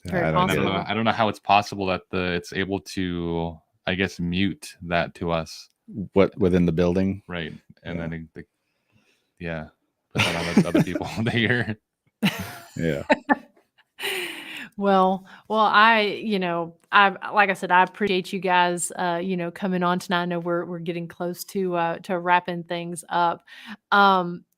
Very possible. I don't know how it's possible that it's able to, I guess, mute that to us. What, within the building? Right. And then put that on other people they hear. Yeah. Well, I like I said, I appreciate you guys, coming on tonight. I know we're getting close to wrapping things up.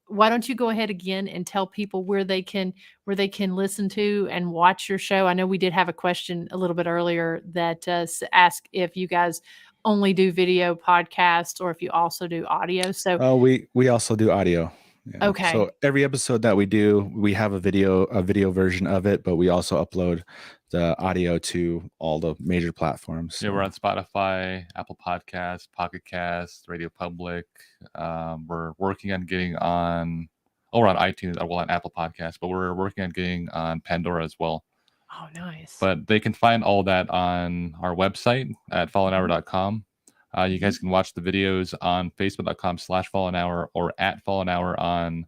Why don't you go ahead again and tell people where they can listen to and watch your show? I know we did have a question a little bit earlier that asked if you guys only do video podcasts or if you also do audio. So we also do audio. Yeah. Okay. So every episode that we do, we have a video version of it, but we also upload the audio to all the major platforms. Yeah, we're on Spotify, Apple Podcasts, Pocket Casts, Radio Public. We're working on getting on. We're on iTunes. Well, on Apple Podcasts, but we're working on getting on Pandora as well. Oh, nice. But they can find all that on our website at fallenhour.com. You guys can watch the videos on facebook.com/fallenhour or at fallenhour on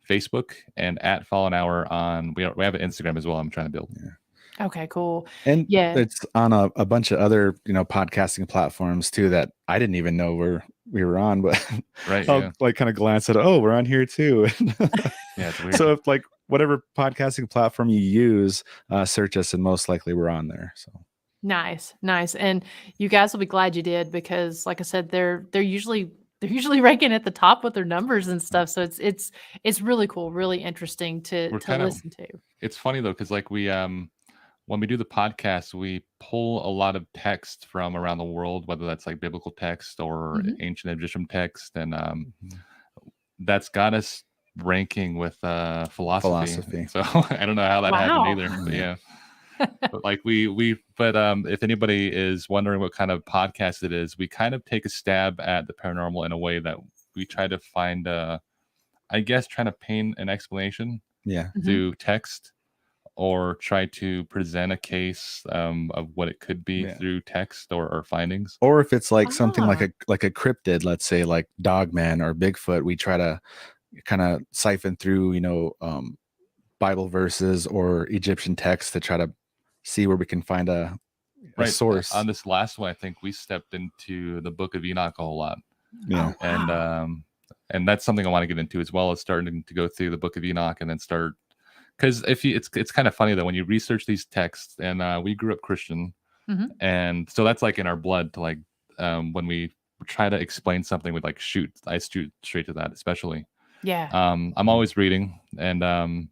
Facebook and at fallenhour on, we have an Instagram as well. I'm trying to build. Yeah. Okay, cool. And it's on a bunch of other, podcasting platforms too, that I didn't even know we were on, but right. I'll kind of glance at, we're on here too. Yeah, it's weird. So if whatever podcasting platform you use, search us and most likely we're on there. So. Nice. And you guys will be glad you did, because like I said, they're usually ranking at the top with their numbers and stuff. So it's really cool, really interesting to listen to. It's funny though, because like we when we do the podcast, we pull a lot of text from around the world, whether that's like biblical text or ancient Egyptian text, and that's got us ranking with philosophy. So I don't know how that happened either, but yeah. But like if anybody is wondering what kind of podcast it is, we kind of take a stab at the paranormal in a way that we try to find I guess trying to paint an explanation through text, or try to present a case of what it could be through text or findings. Or if it's like something like a cryptid, let's say like Dogman or Bigfoot, we try to kind of siphon through, Bible verses or Egyptian texts to try to see where we can find a source. On this last one, I think we stepped into the Book of Enoch a whole lot. Yeah. And that's something I want to get into, as well as starting to go through the Book of Enoch, and then start, because it's kind of funny that when you research these texts, and we grew up Christian, and so that's like in our blood to like when we try to explain something, with like I shoot straight to that, especially. Yeah. I'm always reading, and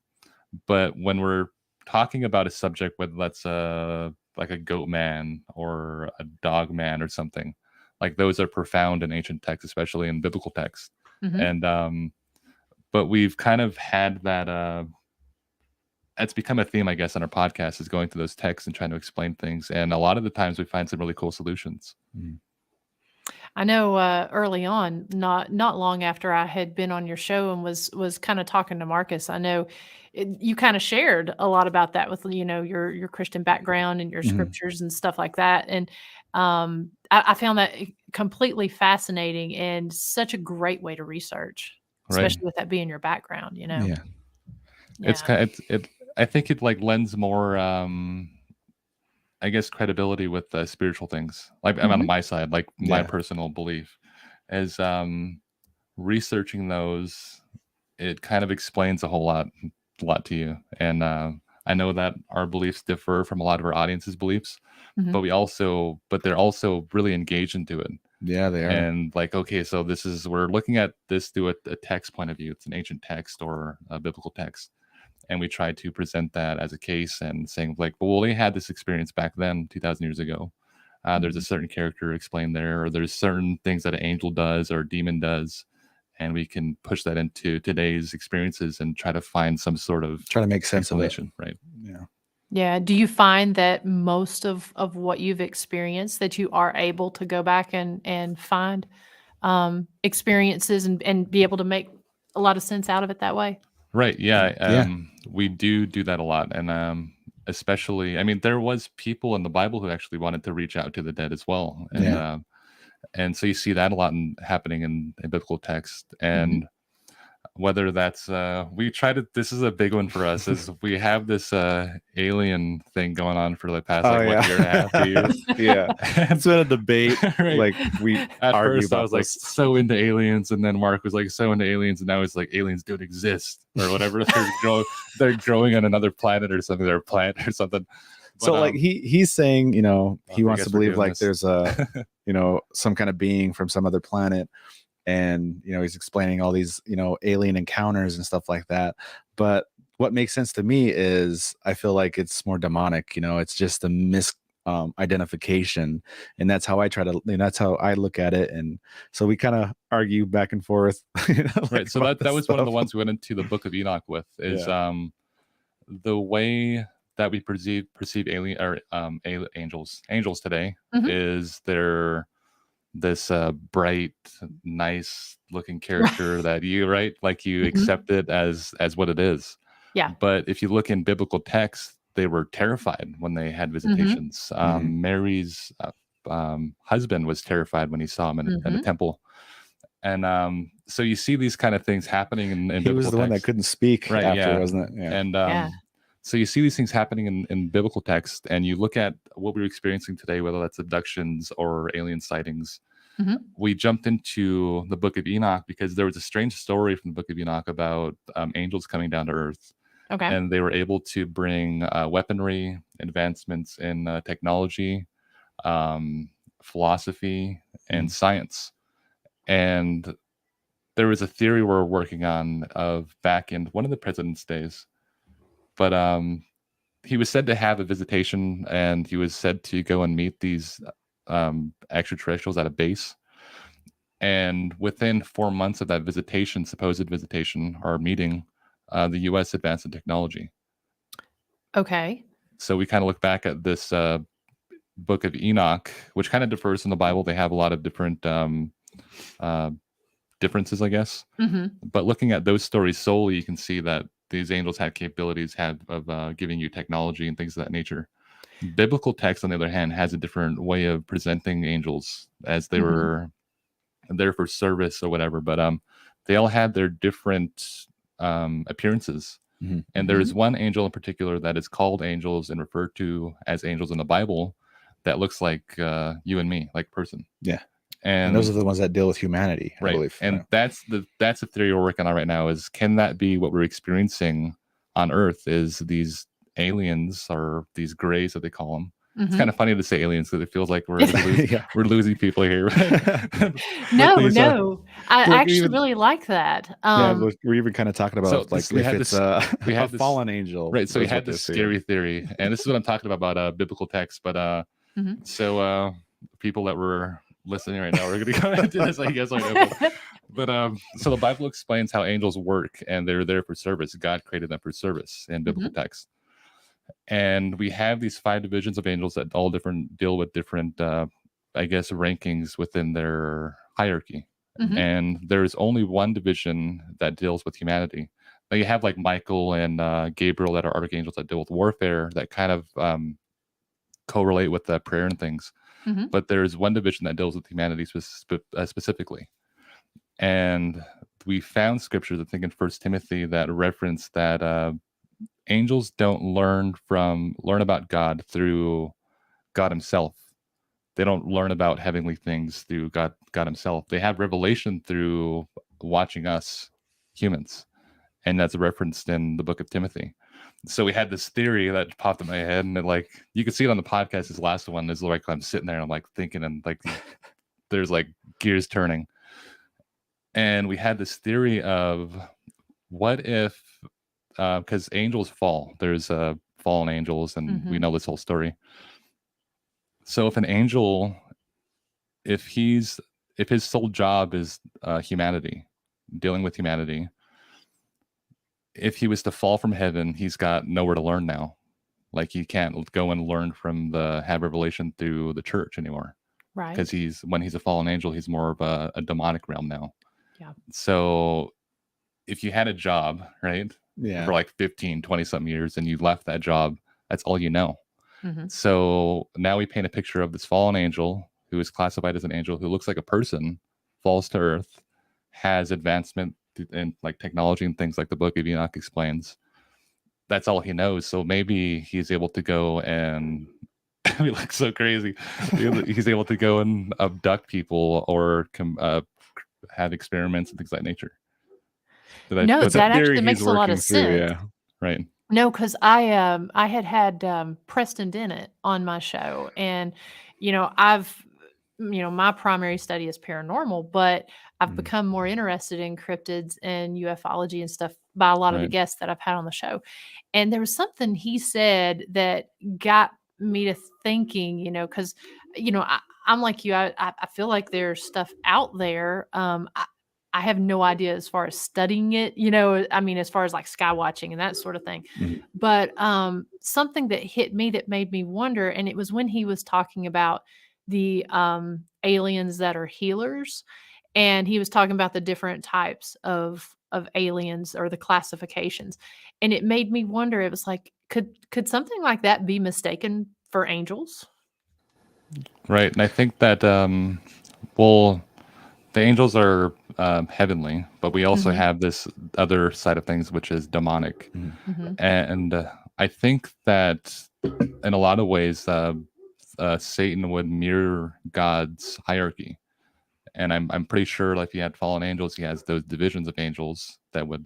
but when we're talking about a subject, whether that's like a goat man or a dog man or something, like those are profound in ancient texts, especially in biblical texts. And but we've kind of had that it's become a theme, I guess, on our podcast, is going through those texts and trying to explain things, and a lot of the times we find some really cool solutions. I know early on, not long after I had been on your show and was kind of talking to Marcus, I know you kind of shared a lot about that with, your Christian background and your scriptures and stuff like that. And I found that completely fascinating and such a great way to research, especially with that being your background, Yeah. It's kind of, I think it like lends more I guess credibility with spiritual things. Like I'm on my side, like my personal belief is researching those. It kind of explains a whole lot to you. And I know that our beliefs differ from a lot of our audience's beliefs, but they're also really engaged into it. Yeah, they are. And like, okay, so we're looking at this through a text point of view. It's an ancient text or a biblical text. And we try to present that as a case and saying like, well, they had this experience back then, 2,000 years ago. There's a certain character explained there, or there's certain things that an angel does or a demon does. And we can push that into today's experiences and try to find some sort of try to make sense of it. Right. Yeah. Yeah. Do you find that most of what you've experienced, that you are able to go back and find experiences and be able to make a lot of sense out of it that way? Right. Yeah. We do that a lot. And especially, I mean, there was people in the Bible who actually wanted to reach out to the dead as well. And and so you see that a lot happening in biblical text. And whether that's this is a big one for us, is we have this alien thing going on for the past year and a half, 2 years. It's been a debate. Right. Like we at argue first about I was like so into aliens, and then Mark was like so into aliens, and now it's like aliens don't exist or whatever. they're growing on another planet or something, they're a plant or something. But, so like he's saying, he wants to believe like there's a some kind of being from some other planet. And, he's explaining all these, alien encounters and stuff like that. But what makes sense to me is I feel like it's more demonic, it's just a misidentification. And that's how I that's how I look at it. And so we kind of argue back and forth. Right. So that was one of the ones we went into the Book of Enoch with, is the way that we perceive alien or angels today is they're this bright, nice looking character that you accept it as what it is. Yeah. But if you look in biblical texts, they were terrified when they had visitations. Mary's husband was terrified when he saw him in the temple. And so you see these kind of things happening in he was the text. one that couldn't speak after, wasn't it? And so you see these things happening in biblical text, and you look at what we're experiencing today, whether that's abductions or alien sightings. We jumped into the Book of Enoch because there was a strange story from the Book of Enoch about angels coming down to Earth Okay. And they were able to bring weaponry, advancements in technology, philosophy, and science. And there was a theory we're working on of back in one of the president's days. But he was said to have a visitation, and he was said to go and meet these extraterrestrials at a base. And within 4 months of that visitation, supposed visitation or meeting, the U.S. advanced in technology. Okay. So we kind of look back at this book of Enoch, which kind of differs from the Bible. They have a lot of different differences, I guess. But looking at those stories solely, you can see that these angels had capabilities of giving you technology and things of that nature. Biblical text, on the other hand, has a different way of presenting angels as they were there for service or whatever. But they all had their different appearances. And there is one angel in particular that is called angels and referred to as angels in the Bible that looks like you and me, like person. Yeah. And those are the ones that deal with humanity, I believe. And that's the theory we're working on right now, is can that be what we're experiencing on Earth, is these aliens, or these grays that they call them. It's kind of funny to say aliens because it feels like we're losing people here. No. I actually really like that. We're even kind of talking about we had a fallen angel. Right. So we had this scary theory. And this is what I'm talking about biblical text. But so people that were listening right now, we're going to go into this, I guess. But so the Bible explains how angels work, and they're there for service. God created them for service in biblical text. And we have these 5 divisions of angels that all deal with different, I guess, rankings within their hierarchy. And there's only one division that deals with humanity. Now you have like Michael and Gabriel that are archangels that deal with warfare, that kind of correlate with prayer and things. But there's one division that deals with humanity specifically. And we found scriptures, I think in 1 Timothy, that reference that angels don't learn about God through God himself. They don't learn about heavenly things through God himself. They have revelation through watching us humans. And that's referenced in the book of Timothy. So we had this theory that popped in my head, and like you can see it on the podcast. This last one is like I'm sitting there and I'm like thinking, and like there's like gears turning. And we had this theory of what if, because angels fall. There's fallen angels, and we know this whole story. So if an angel, if his sole job is humanity, dealing with humanity, if he was to fall from heaven, he's got nowhere to learn now. Like he can't go and learn have revelation through the church anymore. Right. Because when he's a fallen angel, he's more of a demonic realm now. Yeah. So if you had a job, right? For like 15, 20 something years, and you left that job, that's all you know. So now we paint a picture of this fallen angel who is classified as an angel, who looks like a person, falls to earth, has advancement in like technology and things like the book of Enoch explains. That's all he knows. So maybe he's able to go and he looks so crazy. He's able to go and abduct people or have experiments and things of that nature. That actually makes a lot of sense. Yeah. Right. No, because I had Preston Dennett on my show, and my primary study is paranormal, but I've become more interested in cryptids and ufology and stuff by a lot of the guests that I've had on the show. And there was something he said that got me to thinking, because I'm like you, I feel like there's stuff out there. I have no idea as far as studying it, as far as like sky watching and that sort of thing. But something that hit me that made me wonder, and it was when he was talking about the aliens that are healers, and he was talking about the different types of aliens or the classifications. And it made me wonder, it was like, could something like that be mistaken for angels? Right. And I think that, the angels are heavenly, but we also have this other side of things, which is demonic. And I think that in a lot of ways, Satan would mirror God's hierarchy. And I'm pretty sure, like, if he had fallen angels, he has those divisions of angels that would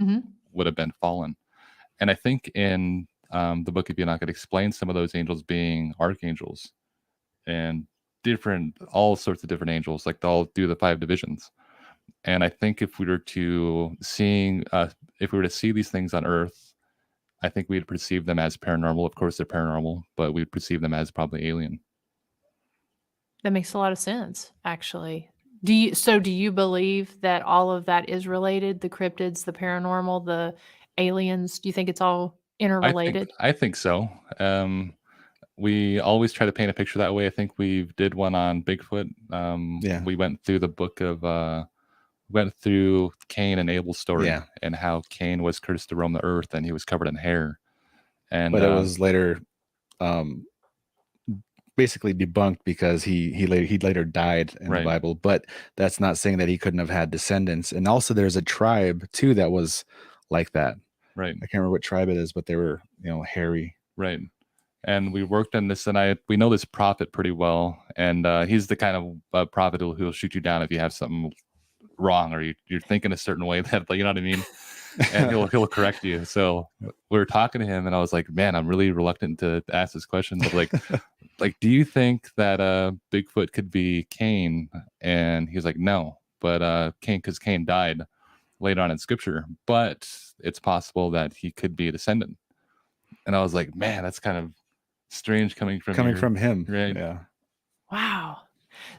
have been fallen. And I think in the book of Enoch, it explains some of those angels being archangels and all sorts of different angels, like they'll do the 5 divisions. And I think if we were to see these things on Earth, I think we'd perceive them as paranormal. Of course, they're paranormal, but we'd perceive them as probably alien. That makes a lot of sense, actually. Do you believe that all of that is related? The cryptids, the paranormal, the aliens? Do you think it's all interrelated? I think so. We always try to paint a picture that way. I think we did one on Bigfoot. We went through the book of Cain and Abel's story, and how Cain was cursed to roam the earth, and he was covered in hair. But it was later basically debunked because he later died in the Bible. But that's not saying that he couldn't have had descendants. And also there's a tribe too that was like that. Right. I can't remember what tribe it is, but they were, hairy. Right. And we worked on this, and we know this prophet pretty well. And he's the kind of prophet who'll shoot you down if you have something wrong, or you're thinking a certain way that, you know what I mean? And he'll correct you. So we were talking to him, and I was like, man, I'm really reluctant to ask this question, but like, do you think that Bigfoot could be Cain? And he was like, no, but because Cain died later on in scripture, but it's possible that he could be a descendant. And I was like, man, that's kind of strange coming from him. Right. Yeah. Wow.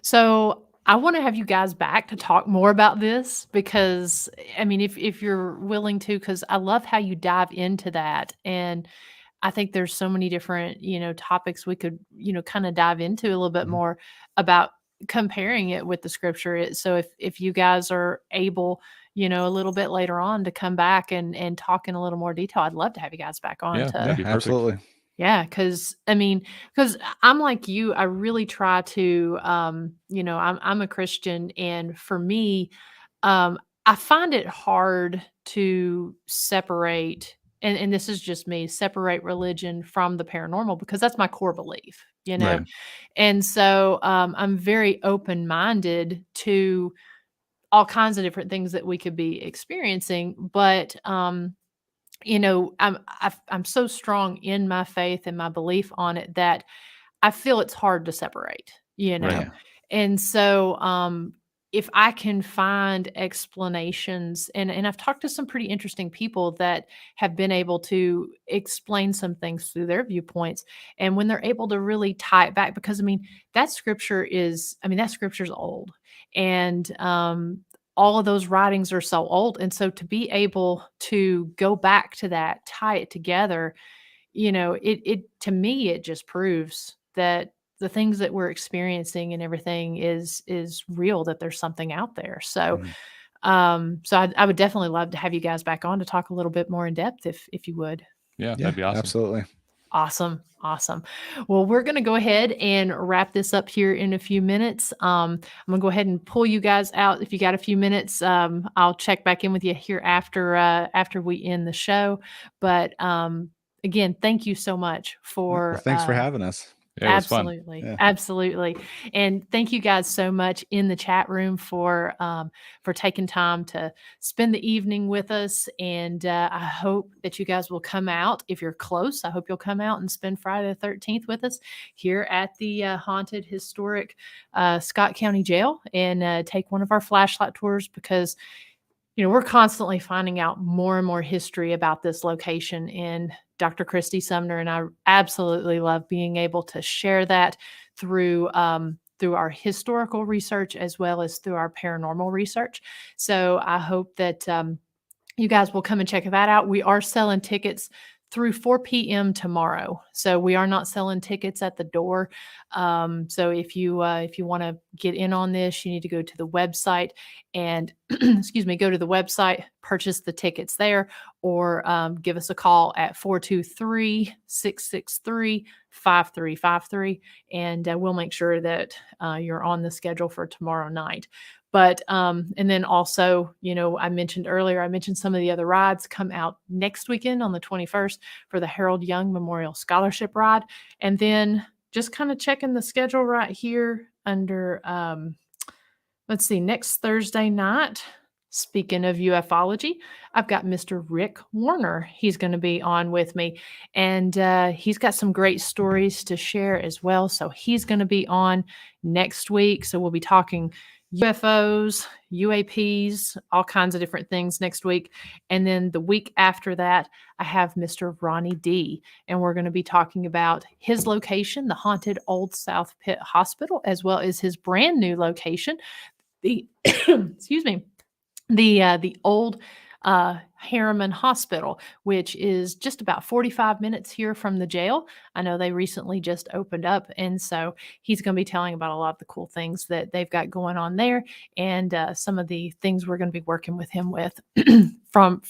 So I want to have you guys back to talk more about this, because I mean, if you're willing to, because I love how you dive into that. And I think there's so many different, topics we could, kind of dive into a little bit more about comparing it with the scripture. So if you guys are able, a little bit later on to come back and talk in a little more detail, I'd love to have you guys back on. That'd be perfect. Absolutely. Yeah, because I'm like you, I really try to, I'm a Christian, and for me, I find it hard to separate, and this is just me, separate religion from the paranormal, because that's my core belief, Right. And so I'm very open-minded to all kinds of different things that we could be experiencing, but I'm so strong in my faith and my belief on it that I feel it's hard to separate, Right. And so if I can find explanations, and I've talked to some pretty interesting people that have been able to explain some things through their viewpoints, and when they're able to really tie it back, because that scripture's old, and all of those writings are so old. And so to be able to go back to that, tie it together, it to me, it just proves that the things that we're experiencing and everything is real, that there's something out there. So, I would definitely love to have you guys back on to talk a little bit more in depth if you would. Yeah, that'd be awesome. Absolutely. Awesome. Well, we're going to go ahead and wrap this up here in a few minutes. I'm going to go ahead and pull you guys out. If you got a few minutes, I'll check back in with you here after we end the show. But again, thank you so much for thanks for having us. Yeah, absolutely. Yeah. Absolutely. And thank you guys so much in the chat room for taking time to spend the evening with us. And I hope that you guys will come out. If you're close, I hope you'll come out and spend Friday the 13th with us here at the haunted, historic Scott County Jail, and take one of our flashlight tours, because we're constantly finding out more and more history about this location. And Dr. Christy Sumner and I absolutely love being able to share that through our historical research as well as through our paranormal research. So I hope that you guys will come and check that out. We are selling tickets through 4 p.m. tomorrow. So we are not selling tickets at the door. So if you want to get in on this, you need to go to the website and go to the website, purchase the tickets there, or give us a call at 423-663-5353. And we'll make sure that you're on the schedule for tomorrow night. But, and then also, I mentioned some of the other rides come out next weekend on the 21st for the Harold Young Memorial Scholarship Ride. And then just kind of checking the schedule right here under, next Thursday night, Speaking of ufology, I've got Mr. Rick Warner. He's going to be on with me, and he's got some great stories to share as well. So he's going to be on next week. So we'll be talking UFOs, UAPs, all kinds of different things next week. And then the week after that, I have Mr. Ronnie D, and we're going to be talking about his location, the haunted Old South Pitt Hospital, as well as his brand new location, the excuse me, the old Harriman Hospital, which is just about 45 minutes here from the jail. I know they recently just opened up, and so he's going to be telling about a lot of the cool things that they've got going on there, and some of the things we're going to be working with him with from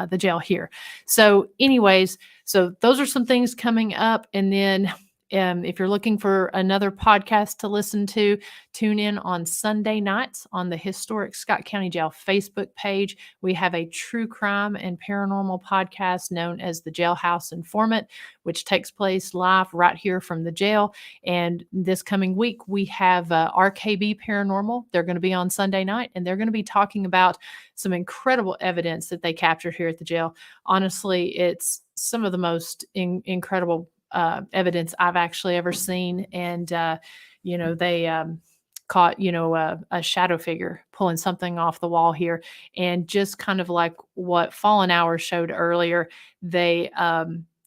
the jail here. So anyways, so those are some things coming up, and then if you're looking for another podcast to listen to, tune in on Sunday nights on the Historic Scott County Jail Facebook page. We have a true crime and paranormal podcast known as the Jailhouse Informant, which takes place live right here from the jail. And this coming week, we have RKB Paranormal. They're going to be on Sunday night, and they're going to be talking about some incredible evidence that they captured here at the jail. Honestly, it's some of the most incredible evidence I've actually ever seen. And, they caught, a shadow figure pulling something off the wall here. And just kind of like what Fallen Hours showed earlier, they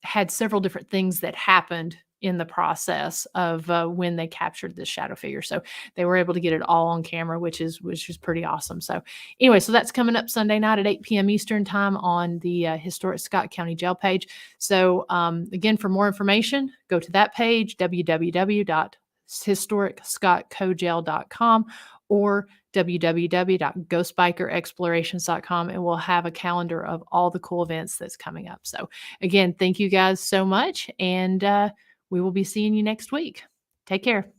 had several different things that happened in the process of when they captured this shadow figure. So they were able to get it all on camera, which is pretty awesome. So anyway, so that's coming up Sunday night at 8 p.m. Eastern time on the Historic Scott County Jail page. So again, for more information, go to that page, www.historicscottcojail.com or www.ghostbikerexplorations.com, and we'll have a calendar of all the cool events that's coming up. So again, thank you guys so much, and we will be seeing you next week. Take care.